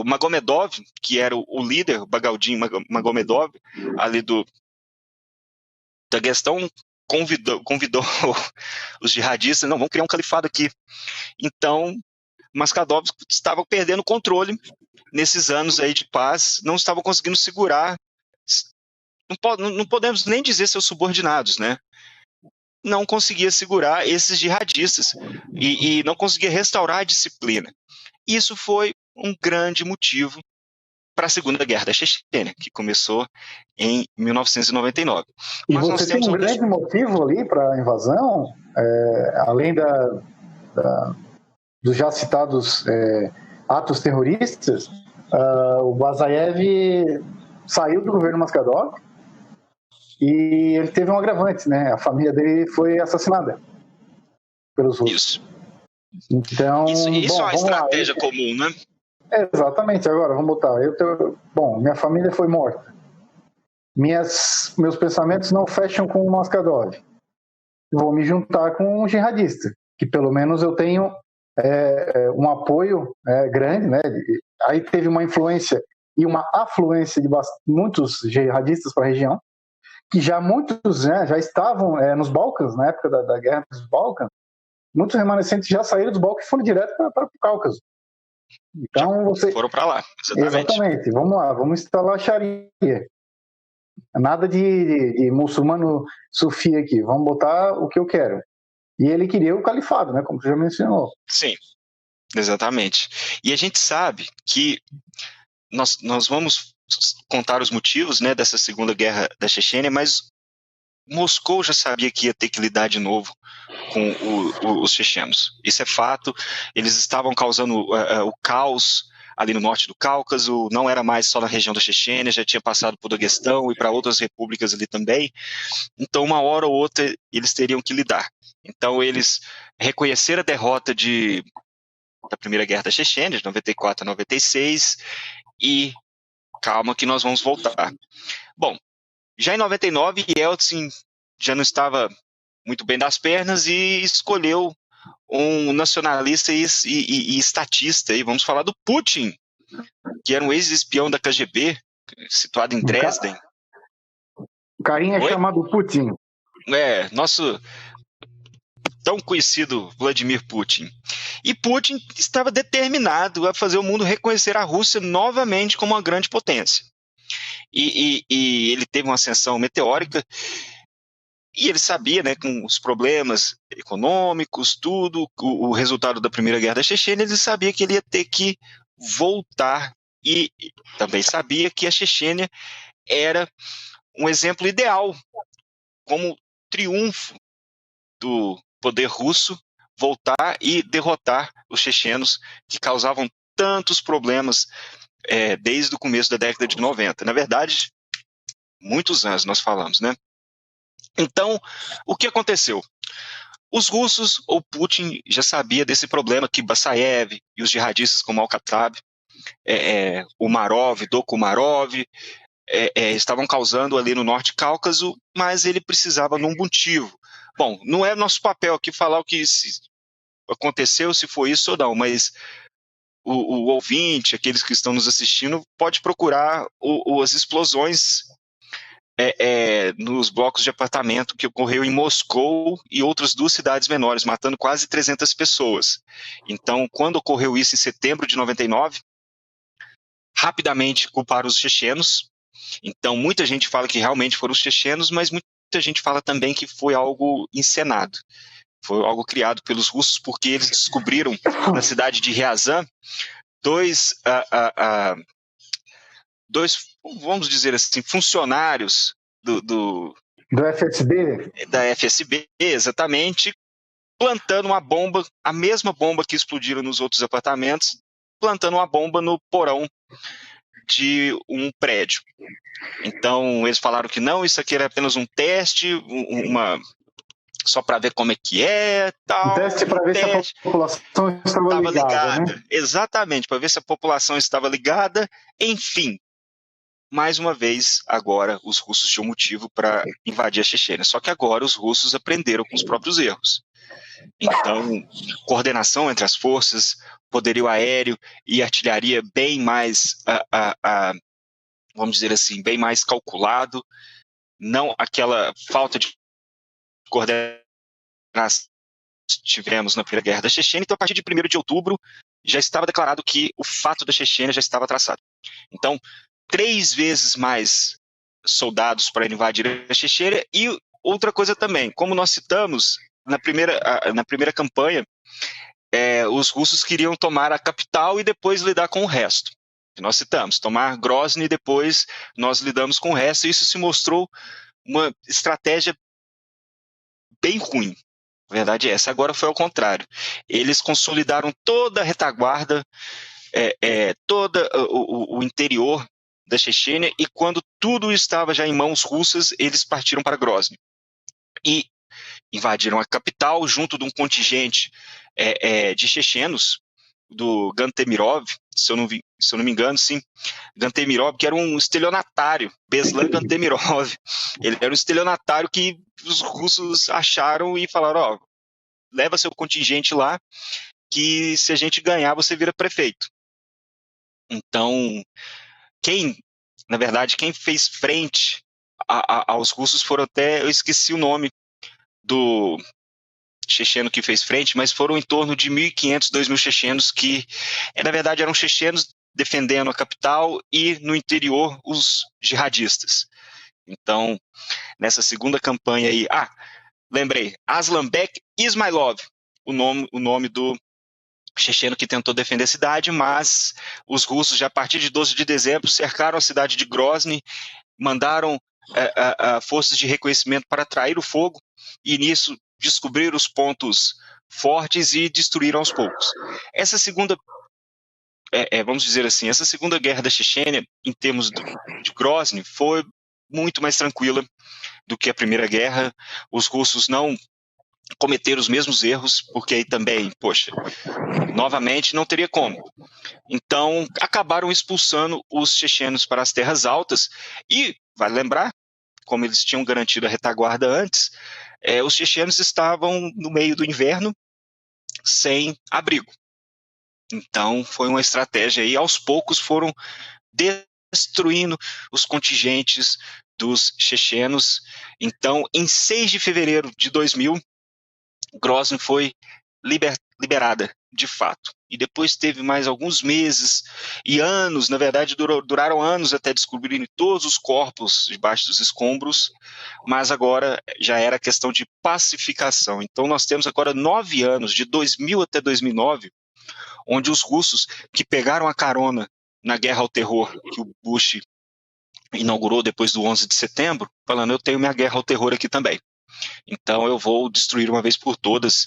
O Magomedov, que era o líder, o Bagaldin Magomedov, ali do Daguestão, convidou os jihadistas, não, vamos criar um califado aqui. Então, Maskhadov estava perdendo o controle nesses anos aí de paz, não estavam conseguindo segurar, não podemos nem dizer seus subordinados, né? Não conseguia segurar esses jihadistas e não conseguia restaurar a disciplina. Isso foi um grande motivo para a Segunda Guerra da Chechênia, que começou em 1999. E mas você tem um grande motivo ali para a invasão, além dos já citados atos terroristas. O Basayev saiu do governo Maskhadov e ele teve um agravante, né? A família dele foi assassinada pelos russos. Isso. Então, isso é uma estratégia comum, né? Exatamente. Agora, vamos botar. Minha família foi morta. Meus pensamentos não fecham com o Maskhadov. Vou me juntar com um jihadista, que pelo menos eu tenho um apoio grande, né? Aí teve uma influência e uma afluência de muitos jihadistas para a região, que já muitos já estavam nos Balcãs, na época da Guerra dos Balcãs. Muitos remanescentes já saíram dos Balcãs e foram direto para o Cáucaso. Então foram para lá. Exatamente. Vamos lá, vamos instalar a Sharia. Nada de muçulmano sufi aqui. Vamos botar o que eu quero. E ele queria o califado, né? Como você já mencionou. Sim, exatamente. E a gente sabe que nós vamos contar os motivos, né, dessa Segunda Guerra da Chechênia, mas Moscou já sabia que ia ter que lidar de novo com os chechenos. Isso é fato. Eles estavam causando o caos ali no norte do Cáucaso, não era mais só na região da Chechênia, já tinha passado por Daguestão e para outras repúblicas ali também. Então, uma hora ou outra, eles teriam que lidar. Então, eles reconheceram a derrota da Primeira Guerra da Chechênia, de 94 a 96, e calma que nós vamos voltar. Bom, já em 99, Yeltsin já não estava muito bem das pernas e escolheu um nacionalista e estatista. E vamos falar do Putin, que era um ex-espião da KGB, situado em Dresden. O carinha é chamado Putin. Nosso tão conhecido Vladimir Putin. E Putin estava determinado a fazer o mundo reconhecer a Rússia novamente como uma grande potência. E ele teve uma ascensão meteórica, e ele sabia, né, com os problemas econômicos, tudo, o resultado da Primeira Guerra da Chechênia, ele sabia que ele ia ter que voltar, e também sabia que a Chechênia era um exemplo ideal, como triunfo do poder russo, voltar e derrotar os chechenos que causavam tantos problemas desde o começo da década de 90. Na verdade, muitos anos nós falamos, né? Então, o que aconteceu? Os russos, ou Putin, já sabia desse problema que Basayev e os jihadistas como Al-Khattab, Umarov, Dokumarov, estavam causando ali no Norte Cáucaso, mas ele precisava de um motivo. Bom, não é nosso papel aqui falar o que aconteceu, se foi isso ou não, mas o ouvinte, aqueles que estão nos assistindo, pode procurar as explosões nos blocos de apartamento que ocorreu em Moscou e outras 2 cidades menores, matando quase 300 pessoas. Então, quando ocorreu isso em setembro de 99, rapidamente culparam os chechenos. Então, muita gente fala que realmente foram os chechenos, mas muita gente fala também que foi algo encenado. Foi algo criado pelos russos, porque eles descobriram na cidade de Ryazan dois vamos dizer assim, funcionários do FSB? Da FSB, exatamente, plantando uma bomba, a mesma bomba que explodiram nos outros apartamentos, plantando uma bomba no porão de um prédio. Então, eles falaram que não, isso aqui era apenas um teste, só para ver como é que é, tal. Um teste para ver se a população estava ligada, né? Exatamente, para ver se a população estava ligada. Enfim, mais uma vez, agora os russos tinham motivo para invadir a Chechênia. Só que agora os russos aprenderam com os próprios erros. Então, coordenação entre as forças, poderio aéreo e artilharia bem mais, vamos dizer assim, bem mais calculado. Não aquela falta de coordenação que tivemos na Primeira Guerra da Chechênia. Então, a partir de 1º de outubro, já estava declarado que o fato da Chechênia já estava traçado. Então, 3 vezes mais soldados para invadir a Chechênia. E outra coisa também, como nós citamos, na primeira campanha, os russos queriam tomar a capital e depois lidar com o resto. Nós citamos, tomar Grozny e depois nós lidamos com o resto. E isso se mostrou uma estratégia bem ruim. A verdade é essa. Agora foi ao contrário. Eles consolidaram toda a retaguarda, todo o interior da Chechênia, e quando tudo estava já em mãos russas, eles partiram para Grozny. E invadiram a capital junto de um contingente de chechenos, do Gantemirov, se eu não me engano, sim, Gantemirov, que era um estelionatário, Beslan Gantemirov. Ele era um estelionatário que os russos acharam e falaram, leva seu contingente lá, que se a gente ganhar, você vira prefeito. Então, quem fez frente aos russos foram até, eu esqueci o nome do checheno que fez frente, mas foram em torno de 1.500, 2.000 chechenos que, na verdade, eram chechenos defendendo a capital e, no interior, os jihadistas. Então, nessa segunda campanha aí... lembrei, Aslanbek Ismailov, o nome do checheno que tentou defender a cidade, mas os russos, já a partir de 12 de dezembro, cercaram a cidade de Grozny, mandaram forças de reconhecimento para atrair o fogo, e nisso descobriram os pontos fortes e destruíram aos poucos. Essa segunda, vamos dizer assim, essa segunda guerra da Chechênia, em termos de Grozny, foi muito mais tranquila do que a primeira guerra. Os russos não cometeram os mesmos erros, porque aí também, novamente não teria como. Então, acabaram expulsando os chechenos para as terras altas, e, vale lembrar, como eles tinham garantido a retaguarda antes, os chechenos estavam no meio do inverno, sem abrigo. Então, foi uma estratégia aí, aos poucos foram destruindo os contingentes dos chechenos. Então, em 6 de fevereiro de 2000, Grozny foi liberada, de fato. E depois teve mais alguns meses e anos, na verdade duraram anos até descobrirem todos os corpos debaixo dos escombros, mas agora já era questão de pacificação. Então nós temos agora 9 anos, de 2000 até 2009, onde os russos que pegaram a carona na guerra ao terror que o Bush inaugurou depois do 11 de setembro, falando, eu tenho minha guerra ao terror aqui também. Então eu vou destruir uma vez por todas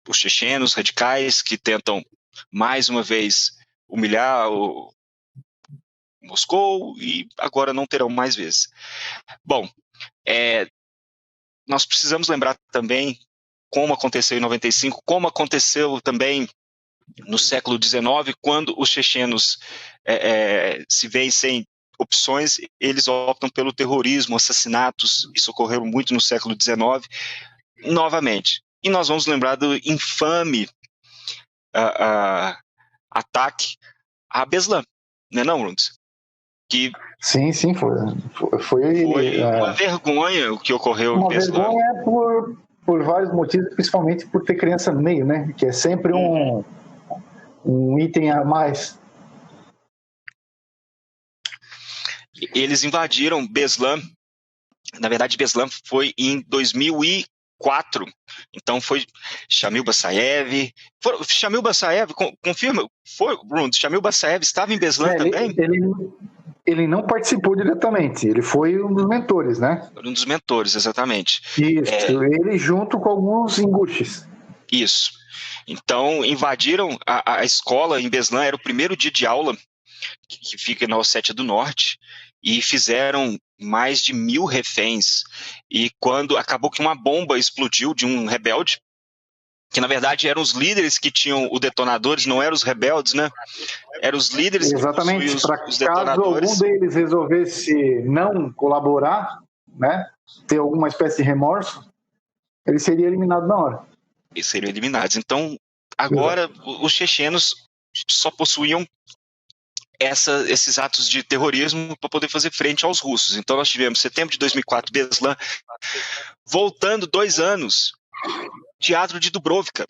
os chechenos radicais que tentam mais uma vez humilhar o Moscou, e agora não terão mais vezes. Bom, nós precisamos lembrar também como aconteceu em 95, como aconteceu também no século XIX, quando os chechenos se veem sem opções, eles optam pelo terrorismo, assassinatos. Isso ocorreu muito no século XIX, novamente. E nós vamos lembrar do infame ataque a Beslan, não é não, Rundes? Sim, foi uma vergonha o que ocorreu em Beslan. Uma vergonha por vários motivos, principalmente por ter criança no meio, né? Que é sempre um item a mais. Eles invadiram Beslan. Na verdade, Beslan foi em 2004. 4. Então foi Shamil Bassaev. Shamil Bassaev, confirma, foi, Bruno, Shamil Bassaev estava em Beslan também? Ele não participou diretamente, ele foi um dos mentores, né? Um dos mentores, exatamente. Isso, ele junto com alguns ingushes. Isso. Então, invadiram a escola em Beslan, era o primeiro dia de aula, que fica na Ossétia do Norte, e fizeram mais de 1.000 reféns. E quando acabou que uma bomba explodiu de um rebelde, que na verdade eram os líderes que tinham os detonadores, não eram os rebeldes, né? Eram os líderes que possuíam os detonadores. Caso algum deles resolvesse não colaborar, né, ter alguma espécie de remorso, ele seria eliminado na hora. Eles seriam eliminados. Então, agora, os chechenos só possuíam esses atos de terrorismo para poder fazer frente aos russos. Então, nós tivemos setembro de 2004, Beslan, voltando 2 anos, Teatro de Dubrovka.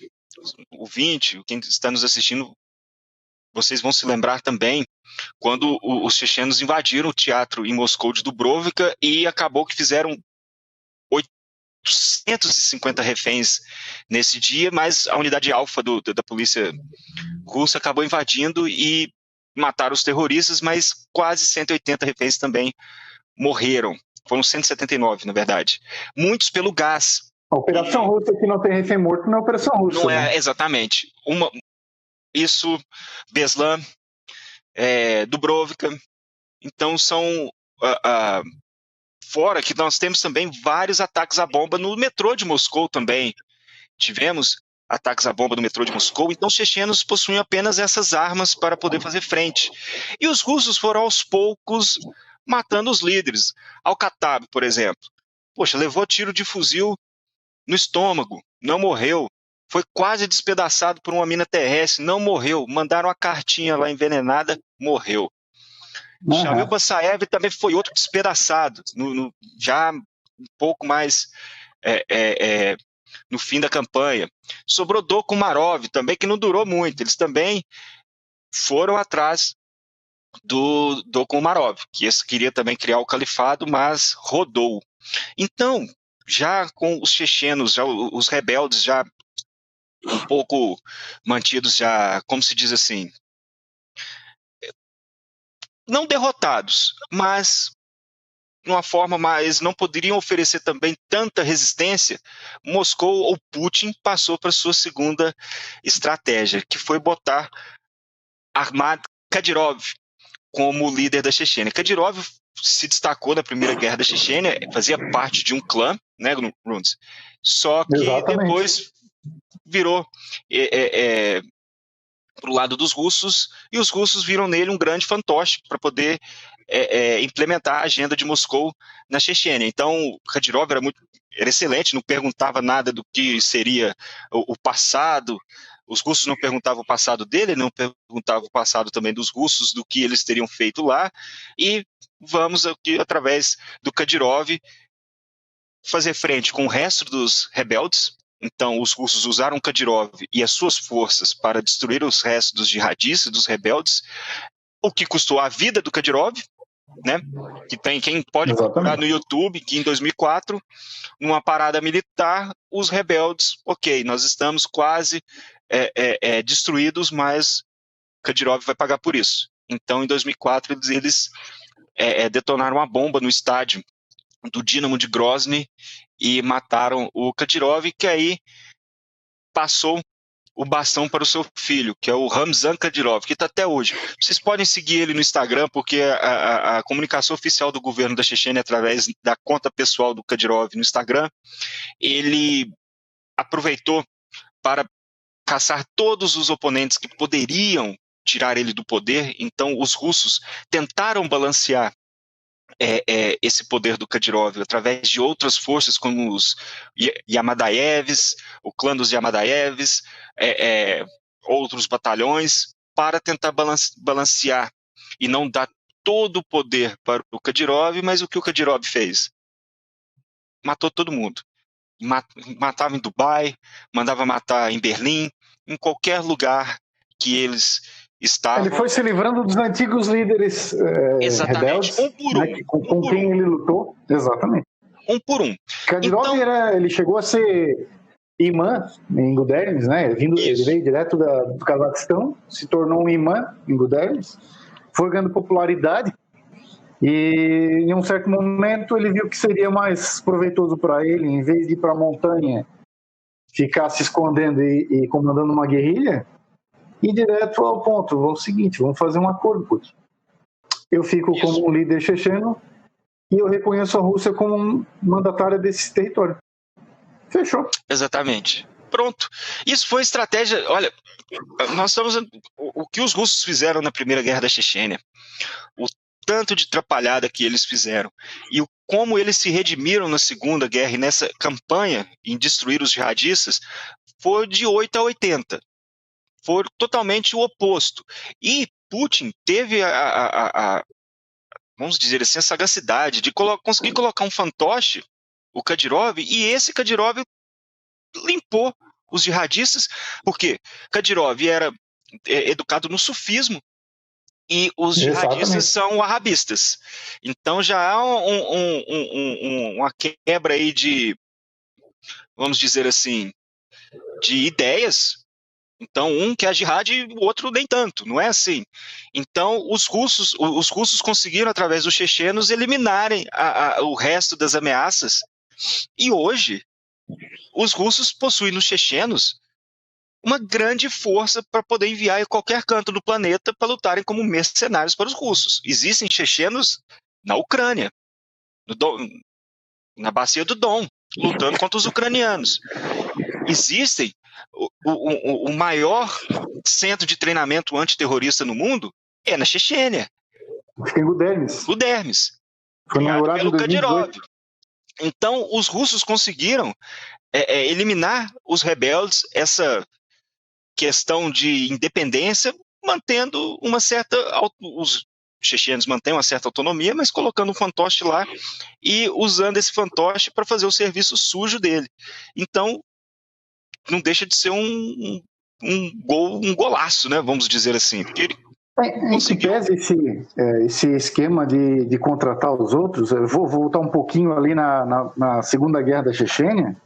O 20, quem está nos assistindo, vocês vão se lembrar também, quando os chechenos invadiram o teatro em Moscou de Dubrovka e acabou que fizeram 850 reféns nesse dia, mas a unidade alfa da polícia russa acabou invadindo e mataram os terroristas, mas quase 180 reféns também morreram. Foram 179, na verdade. Muitos pelo gás. A operação russa que não tem refém morto não é operação russa. Não é, né? Exatamente. Isso, Beslan, Dubrovka. Então são... fora que nós temos também vários ataques à bomba no metrô de Moscou também. Tivemos ataques à bomba no metrô de Moscou, então os chechenos possuíam apenas essas armas para poder fazer frente. E os russos foram aos poucos matando os líderes. Al-Khattab, por exemplo. Poxa, levou tiro de fuzil no estômago, não morreu. Foi quase despedaçado por uma mina terrestre, não morreu. Mandaram uma cartinha lá envenenada, morreu. Shamil Bassaev também foi outro despedaçado, já um pouco mais no fim da campanha. Sobrou Doko Umarov também, que não durou muito. Eles também foram atrás do Doko Umarov, que queria também criar o califado, mas rodou. Então, já com os chechenos, já os rebeldes já um pouco mantidos, já, como se diz assim, não derrotados, mas de uma forma mais, não poderiam oferecer também tanta resistência, Moscou ou Putin passou para sua segunda estratégia, que foi botar Ahmad Kadyrov como líder da Chechênia. Kadyrov se destacou na Primeira Guerra da Chechênia, fazia parte de um clã, né, Runz? Só que depois virou para o lado dos russos, e os russos viram nele um grande fantoche para poder implementar a agenda de Moscou na Chechênia. Então, Kadyrov era excelente, não perguntava nada do que seria o passado. Os russos não perguntavam o passado dele, não perguntavam o passado também dos russos, do que eles teriam feito lá, e vamos aqui, através do Kadyrov, fazer frente com o resto dos rebeldes. Então, os russos usaram Kadyrov e as suas forças para destruir os restos dos jihadistas, dos rebeldes, o que custou a vida do Kadyrov, né? Que tem quem pode procurar no YouTube, que em 2004, numa parada militar, os rebeldes, nós estamos quase destruídos, mas Kadyrov vai pagar por isso. Então, em 2004, eles detonaram uma bomba no estádio do Dinamo de Grozny e mataram o Kadyrov, que aí passou o bastão para o seu filho, que é o Ramzan Kadyrov, que está até hoje. Vocês podem seguir ele no Instagram, porque a comunicação oficial do governo da Chechênia, através da conta pessoal do Kadyrov no Instagram, ele aproveitou para caçar todos os oponentes que poderiam tirar ele do poder. Então os russos tentaram balancear esse poder do Kadyrov através de outras forças, como os Yamadaevs, o clã dos Yamadaevs, outros batalhões, para tentar balancear e não dar todo o poder para o Kadyrov. Mas o que o Kadyrov fez? Matou todo mundo. Matava em Dubai, mandava matar em Berlim, em qualquer lugar que eles estavam. Ele foi se livrando dos antigos líderes rebeldes, um por um, com quem ele lutou. Exatamente. um por um. Kadyrov então, ele chegou a ser imã em Gudermes, né? Ele veio direto do Cazaquistão, se tornou um imã em Gudermes, foi ganhando popularidade e em um certo momento ele viu que seria mais proveitoso para ele, em vez de ir para a montanha, ficar se escondendo e comandando uma guerrilha, ir direto ao ponto. Vamos o seguinte, vamos fazer um acordo, Putin. Eu fico como um líder checheno e eu reconheço a Rússia como mandatária desse território. Fechou. Exatamente. Pronto. Isso foi estratégia. Olha, nós estamos. O que os russos fizeram na Primeira Guerra da Chechênia, o tanto de atrapalhada que eles fizeram e como eles se redimiram na Segunda Guerra e nessa campanha em destruir os jihadistas, foi de 8 a 80. Foi totalmente o oposto. E Putin teve vamos dizer assim, a sagacidade de conseguir colocar um fantoche, o Kadyrov, e esse Kadyrov limpou os jihadistas, porque Kadyrov era educado no sufismo e os jihadistas são wahhabistas. Então já há uma quebra aí de, vamos dizer assim, de ideias. Então, um quer jihad e o outro nem tanto, não é assim. Então, os russos conseguiram, através dos chechenos, eliminarem o resto das ameaças. E hoje, os russos possuem nos chechenos uma grande força para poder enviar em qualquer canto do planeta para lutarem como mercenários para os russos. Existem chechenos na Ucrânia, na bacia do Don, lutando contra os ucranianos. Existem o maior centro de treinamento antiterrorista no mundo é na Chechênia. Acho que é Gudermes. Foi inaugurado pelo Kadyrov. Então, os russos conseguiram eliminar os rebeldes, essa questão de independência, mantendo uma certa... Os chechenos mantêm uma certa autonomia, mas colocando um fantoche lá e usando esse fantoche para fazer o serviço sujo dele. Então, não deixa de ser um golaço, né? Vamos dizer assim. Porque ele conseguiu. Em pese esse esquema de contratar os outros, eu vou voltar um pouquinho ali na Segunda Guerra da Chechênia.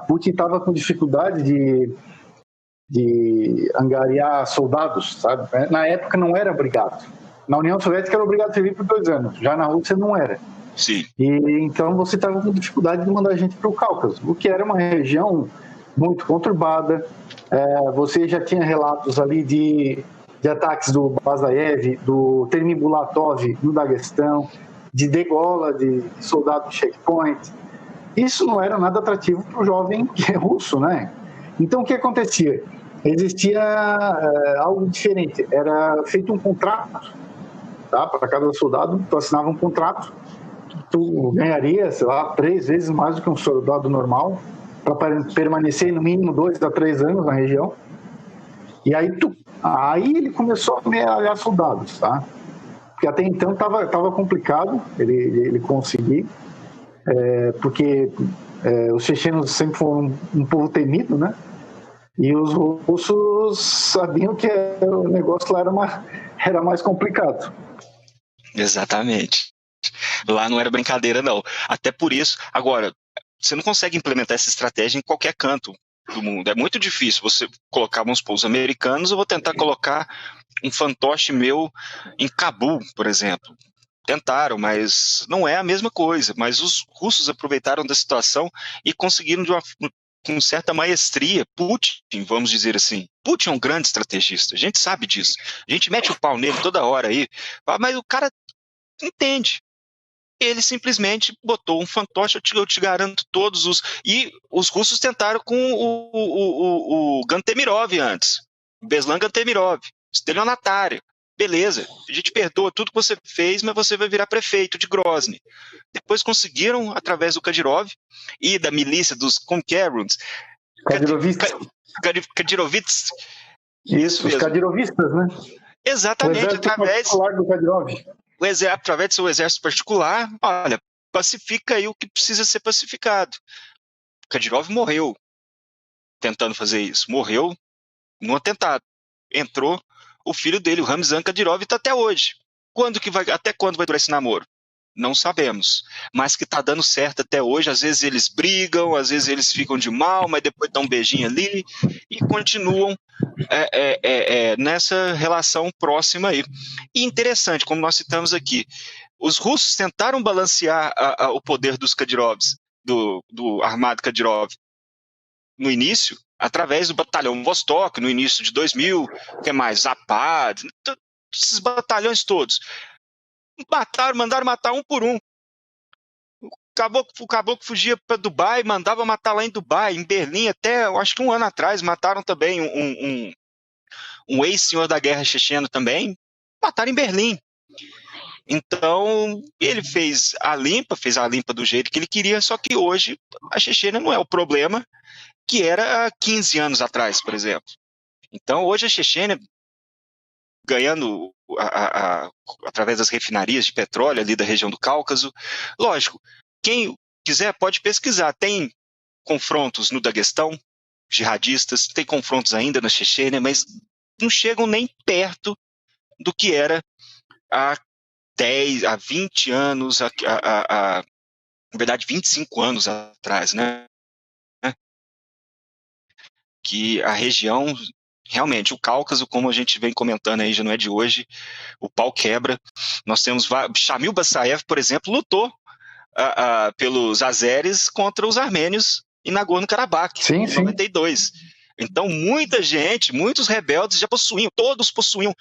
Putin estava com dificuldade de angariar soldados, sabe? Na época não era obrigado. Na União Soviética era obrigado a servir por 2 anos, já na Rússia não era. Sim. E então você estava com dificuldade de mandar gente para o Cáucaso, o que era uma região muito conturbada. Você já tinha relatos ali de ataques do Basayev, do Termibulatov no Daguestão, de degola de soldado de checkpoint. Isso não era nada atrativo para o jovem russo, né? Então o que acontecia? Existia algo diferente. Era feito um contrato, tá? Para cada soldado, tu assinava um contrato. Tu ganharia, sei lá, 3 vezes mais do que um soldado normal para permanecer no mínimo 2 a 3 anos na região. E aí ele começou a amealhar soldados, tá? Porque até então estava complicado ele conseguir, porque os chechenos sempre foram um povo temido, né? E os russos sabiam que o negócio lá era mais complicado. Exatamente. Lá não era brincadeira, não. Até por isso, agora, você não consegue implementar essa estratégia em qualquer canto do mundo. É muito difícil você colocar, vamos supor, os americanos. Eu vou tentar colocar um fantoche meu em Cabul, por exemplo. Tentaram, mas não é a mesma coisa. Mas os russos aproveitaram da situação e conseguiram com certa maestria. Putin, vamos dizer assim. Putin é um grande estrategista, a gente sabe disso. A gente mete o pau nele toda hora aí, mas o cara entende. Ele simplesmente botou um fantoche, eu te garanto todos os... E os russos tentaram com o Gantemirov antes. O Beslan Gantemirov, estelionatário. Beleza, a gente perdoa tudo que você fez, mas você vai virar prefeito de Grozny. Depois conseguiram, através do Kadyrov e da milícia dos Konkeruns, Kadyrovits. Isso, os Kadyrovistas, né? Exatamente, através do Kadyrov. Através do seu exército particular, olha, pacifica aí o que precisa ser pacificado. Kadyrov morreu tentando fazer isso. Morreu num atentado. Entrou o filho dele, o Ramzan Kadyrov, está até hoje. Até quando vai durar esse namoro? Não sabemos, mas que está dando certo até hoje. Às vezes eles brigam, às vezes eles ficam de mal, mas depois dão um beijinho ali e continuam nessa relação próxima aí. E interessante, como nós citamos aqui, os russos tentaram balancear o poder dos Kadyrovs, do armado Kadyrov, no início, através do batalhão Vostok, no início de 2000, o que mais? Zapad, esses batalhões todos. Mandaram matar um por um. O caboclo fugia para Dubai, mandava matar lá em Dubai, em Berlim, até, eu acho que um ano atrás, mataram também um ex-senhor da guerra checheno também, mataram em Berlim. Então, ele fez a limpa do jeito que ele queria, só que hoje a Chechênia não é o problema que era há 15 anos atrás, por exemplo. Então, hoje a Chechênia, ganhando através das refinarias de petróleo ali da região do Cáucaso, lógico, quem quiser pode pesquisar, tem confrontos no Daguestão, jihadistas, tem confrontos ainda na Chechênia, mas não chegam nem perto do que era há 20 anos, na verdade 25 anos atrás, né? Que a região, realmente, o Cáucaso, como a gente vem comentando aí, já não é de hoje, o pau quebra. Nós temos Shamil Basayev, por exemplo, lutou pelos azeres contra os armênios em Nagorno-Karabakh, em 92. Então, muitos rebeldes todos possuíam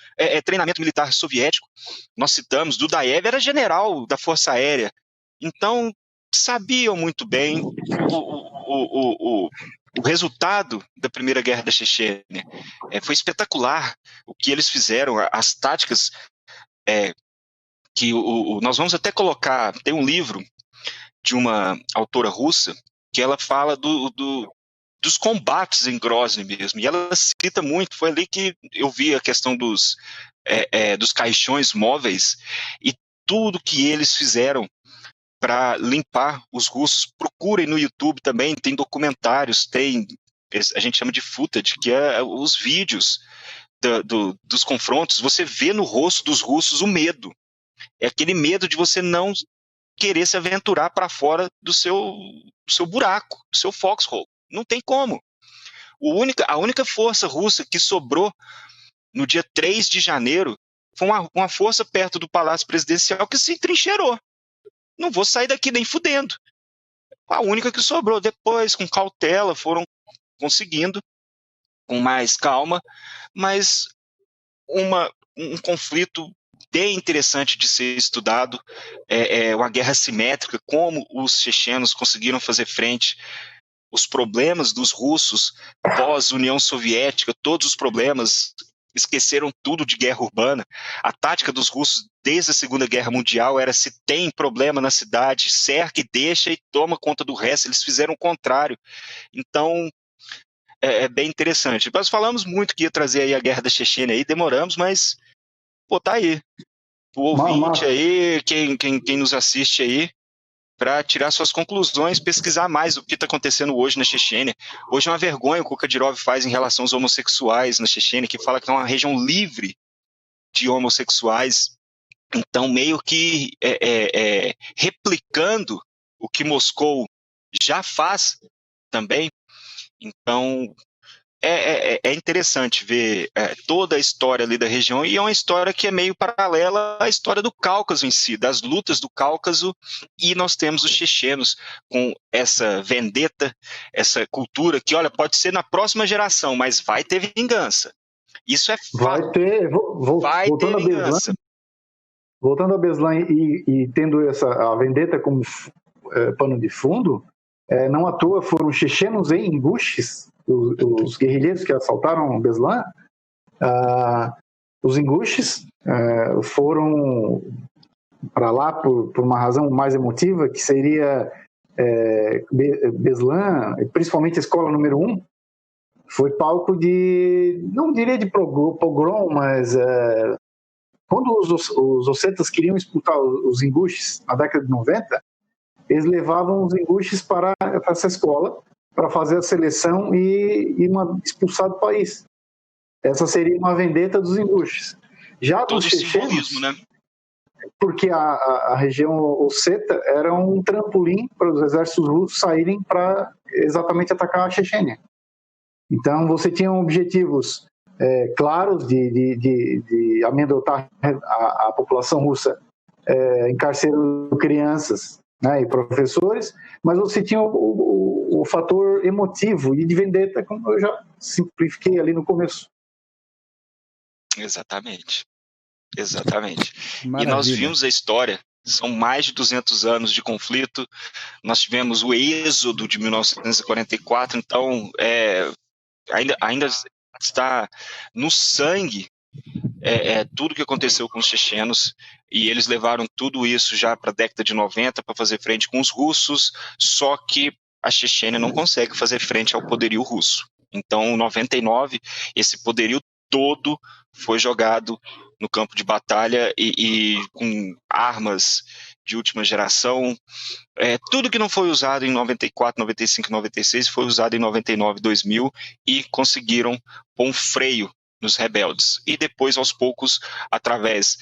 treinamento militar soviético. Nós citamos, Dudaev era general da Força Aérea. Então, sabiam muito bem o resultado da Primeira Guerra da Chechênia. Foi espetacular o que eles fizeram, as táticas que nós vamos até colocar. Tem um livro de uma autora russa que ela fala dos combates em Grozny mesmo, e ela cita muito, foi ali que eu vi a questão dos caixões móveis e tudo que eles fizeram para limpar os russos. Procurem no YouTube também, tem documentários, a gente chama de footage, que é os vídeos dos confrontos. Você vê no rosto dos russos o medo, é aquele medo de você não querer se aventurar para fora do seu buraco, do seu foxhole. Não tem como. A única força russa que sobrou no dia 3 de janeiro foi uma força perto do Palácio Presidencial que se trincheirou. Não vou sair daqui nem fudendo. A única que sobrou. Depois, com cautela, foram conseguindo, com mais calma, mas um conflito bem interessante de ser estudado, uma guerra simétrica, como os chechenos conseguiram fazer frente os problemas dos russos pós-União Soviética, todos os problemas, esqueceram tudo de guerra urbana. A tática dos russos desde a Segunda Guerra Mundial era: se tem problema na cidade, cerca e deixa e toma conta do resto. Eles fizeram o contrário. Então, é bem interessante. Nós falamos muito que ia trazer aí a Guerra da Chechênia, aí demoramos, mas tá aí. O ouvinte aí, quem nos assiste aí, para tirar suas conclusões, pesquisar mais o que está acontecendo hoje na Chechênia. Hoje é uma vergonha o que o Kadyrov faz em relação aos homossexuais na Chechênia, que fala que é uma região livre de homossexuais. Então, meio que replicando o que Moscou já faz também. Então, é interessante ver toda a história ali da região, e é uma história que é meio paralela à história do Cáucaso em si, das lutas do Cáucaso, e nós temos os chechenos com essa vendetta, essa cultura que, olha, pode ser na próxima geração, mas vai ter vingança. Isso é fato. Vai ter vingança. Voltando a Beslan e tendo a vendetta como pano de fundo, não à toa foram chechenos em Ingushes, os guerrilheiros que assaltaram Beslan. Os Ingushes foram para lá por uma razão mais emotiva, que seria Beslan, principalmente a escola número 1, foi palco não diria de pogrom, mas quando os ossetas queriam expulsar os Ingushes na década de 90, eles levavam os Ingushes para essa escola para fazer a seleção e expulsar do país. Essa seria uma vendetta dos Ingushes. Já dos chechenos, né? porque a região osseta era um trampolim para os exércitos russos saírem para exatamente atacar a Chechênia. Então você tinha objetivos claros de amedrontar a população russa, encarcerando crianças, né, e professores, mas você tinha o fator emotivo e de vendetta, como eu já simplifiquei ali no começo. Exatamente. Exatamente. Maravilha. E nós vimos a história, são mais de 200 anos de conflito, nós tivemos o êxodo de 1944, então ainda está no sangue tudo que aconteceu com os chechenos, e eles levaram tudo isso já para a década de 90 para fazer frente com os russos, só que a Chechênia não consegue fazer frente ao poderio russo. Então, em 99, esse poderio todo foi jogado no campo de batalha e com armas de última geração. Tudo que não foi usado em 94, 95 e 96 foi usado em 99, 2000 e conseguiram pôr um freio nos rebeldes. E depois, aos poucos, através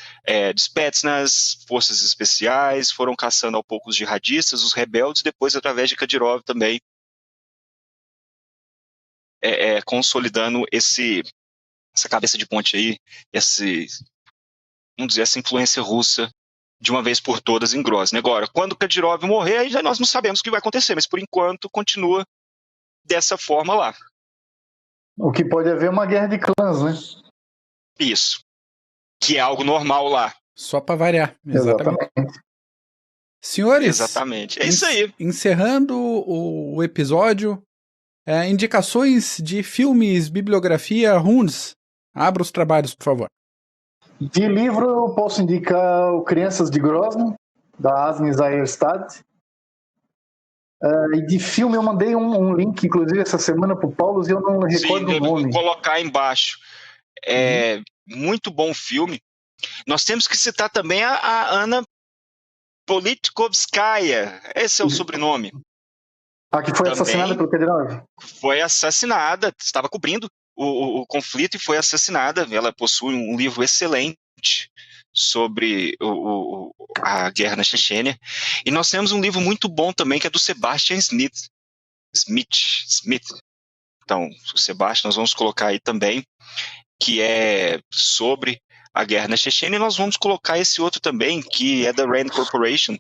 de Spetsnaz, forças especiais, foram caçando aos poucos jihadistas, os rebeldes, depois através de Kadyrov também, consolidando essa cabeça de ponte aí, vamos dizer, essa influência russa de uma vez por todas em Grozny. Agora, quando Kadyrov morrer, aí nós não sabemos o que vai acontecer, mas por enquanto continua dessa forma lá. O que pode haver uma guerra de clãs, né? Isso. Que é algo normal lá. Só para variar. Exatamente. Senhores, exatamente. É isso aí. Encerrando o episódio, indicações de filmes, bibliografia, Runes. Abra os trabalhos, por favor. De livro, eu posso indicar o Crianças de Grozny, da Asmi Zayerstad. E de filme, eu mandei um link, inclusive, essa semana para o Paulo, e eu não recordo o nome. Vou colocar embaixo. Muito bom filme. Nós temos que citar também a Anna Politkovskaya. Esse é o sobrenome. Que foi assassinada pelo Kadyrov? Foi assassinada, estava cobrindo o conflito e foi assassinada. Ela possui um livro excelente sobre a guerra na Chechênia. E nós temos um livro muito bom também, que é do Sebastian Smith. Então, o Sebastian, nós vamos colocar aí também, que é sobre a guerra na Chechênia, e nós vamos colocar esse outro também, que é da Rand Corporation,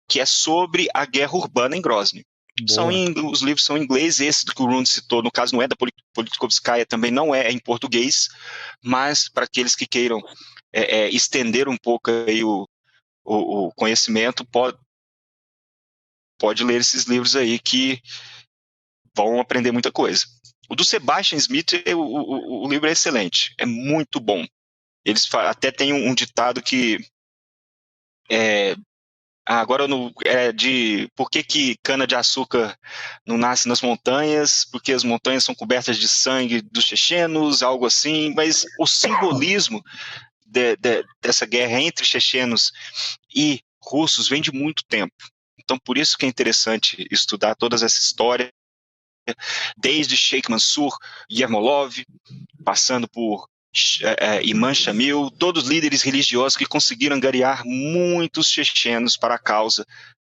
que é sobre a guerra urbana em Grozny. Os livros são em inglês, esse que o Rune citou, no caso não é da Politkovskaya, também não é em português, mas para aqueles que queiram estender um pouco aí o conhecimento, pode ler esses livros aí que vão aprender muita coisa. O do Sebastian Smith, o livro é excelente, é muito bom. Eles até têm um ditado que agora por que cana-de-açúcar não nasce nas montanhas, porque as montanhas são cobertas de sangue dos chechenos, algo assim, mas o simbolismo dessa guerra entre chechenos e russos vem de muito tempo. Então, por isso que é interessante estudar toda essa história, desde Sheikh Mansur, Yermolov, passando por Imam Shamil, todos líderes religiosos que conseguiram angariar muitos chechenos para a causa,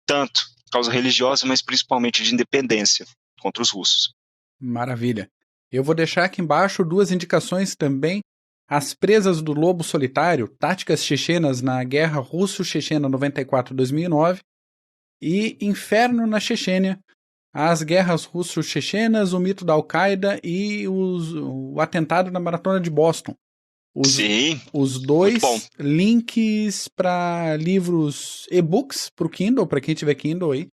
tanto causa religiosa, mas principalmente de independência contra os russos. Maravilha. Eu vou deixar aqui embaixo 2 indicações também. As Presas do Lobo Solitário, Táticas Chechenas na Guerra Russo-Chechena 94-2009 e Inferno na Chechênia, as guerras russo-chechenas, o mito da Al-Qaeda e o atentado na Maratona de Boston. Sim, os 2 links para livros e-books para o Kindle, para quem tiver Kindle aí.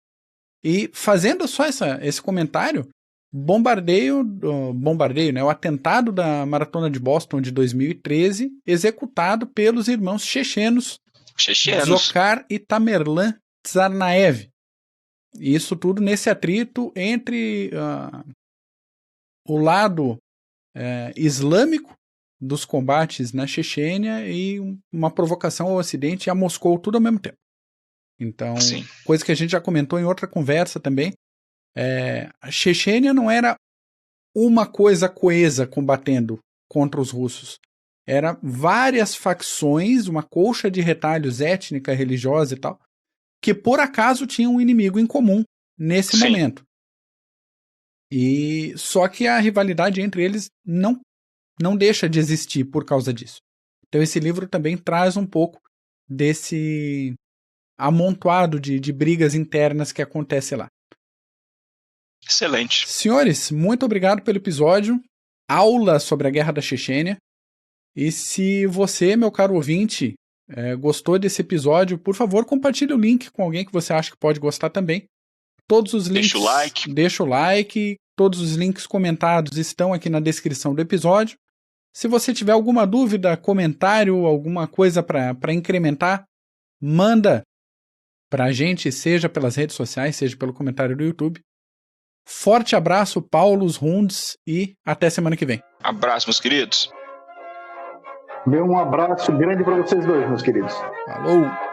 E fazendo só esse comentário, bombardeio, né, o atentado da Maratona de Boston de 2013, executado pelos irmãos chechenos. Dzhokhar e Tamerlan Tsarnaev. Isso tudo nesse atrito entre o lado islâmico dos combates na Chechênia e uma provocação ao Ocidente e a Moscou, tudo ao mesmo tempo. Então, sim, coisa que a gente já comentou em outra conversa também, a Chechênia não era uma coisa coesa combatendo contra os russos. Era várias facções, uma colcha de retalhos étnica, religiosa e tal, que por acaso tinham um inimigo em comum nesse momento. E só que a rivalidade entre eles não deixa de existir por causa disso. Então esse livro também traz um pouco desse amontoado de brigas internas que acontece lá. Excelente. Senhores, muito obrigado pelo episódio. Aula sobre a Guerra da Chechênia. E se você, meu caro ouvinte, gostou desse episódio, por favor, compartilhe o link com alguém que você acha que pode gostar também. Todos os links, deixa o like, todos os links comentados estão aqui na descrição do episódio. Se você tiver alguma dúvida, comentário, alguma coisa para incrementar, manda pra gente, seja pelas redes sociais, seja pelo comentário do YouTube. Forte abraço, Paulos, Rundes, e até semana que vem. Abraço, meus queridos. Um abraço grande para vocês dois, meus queridos. Falou!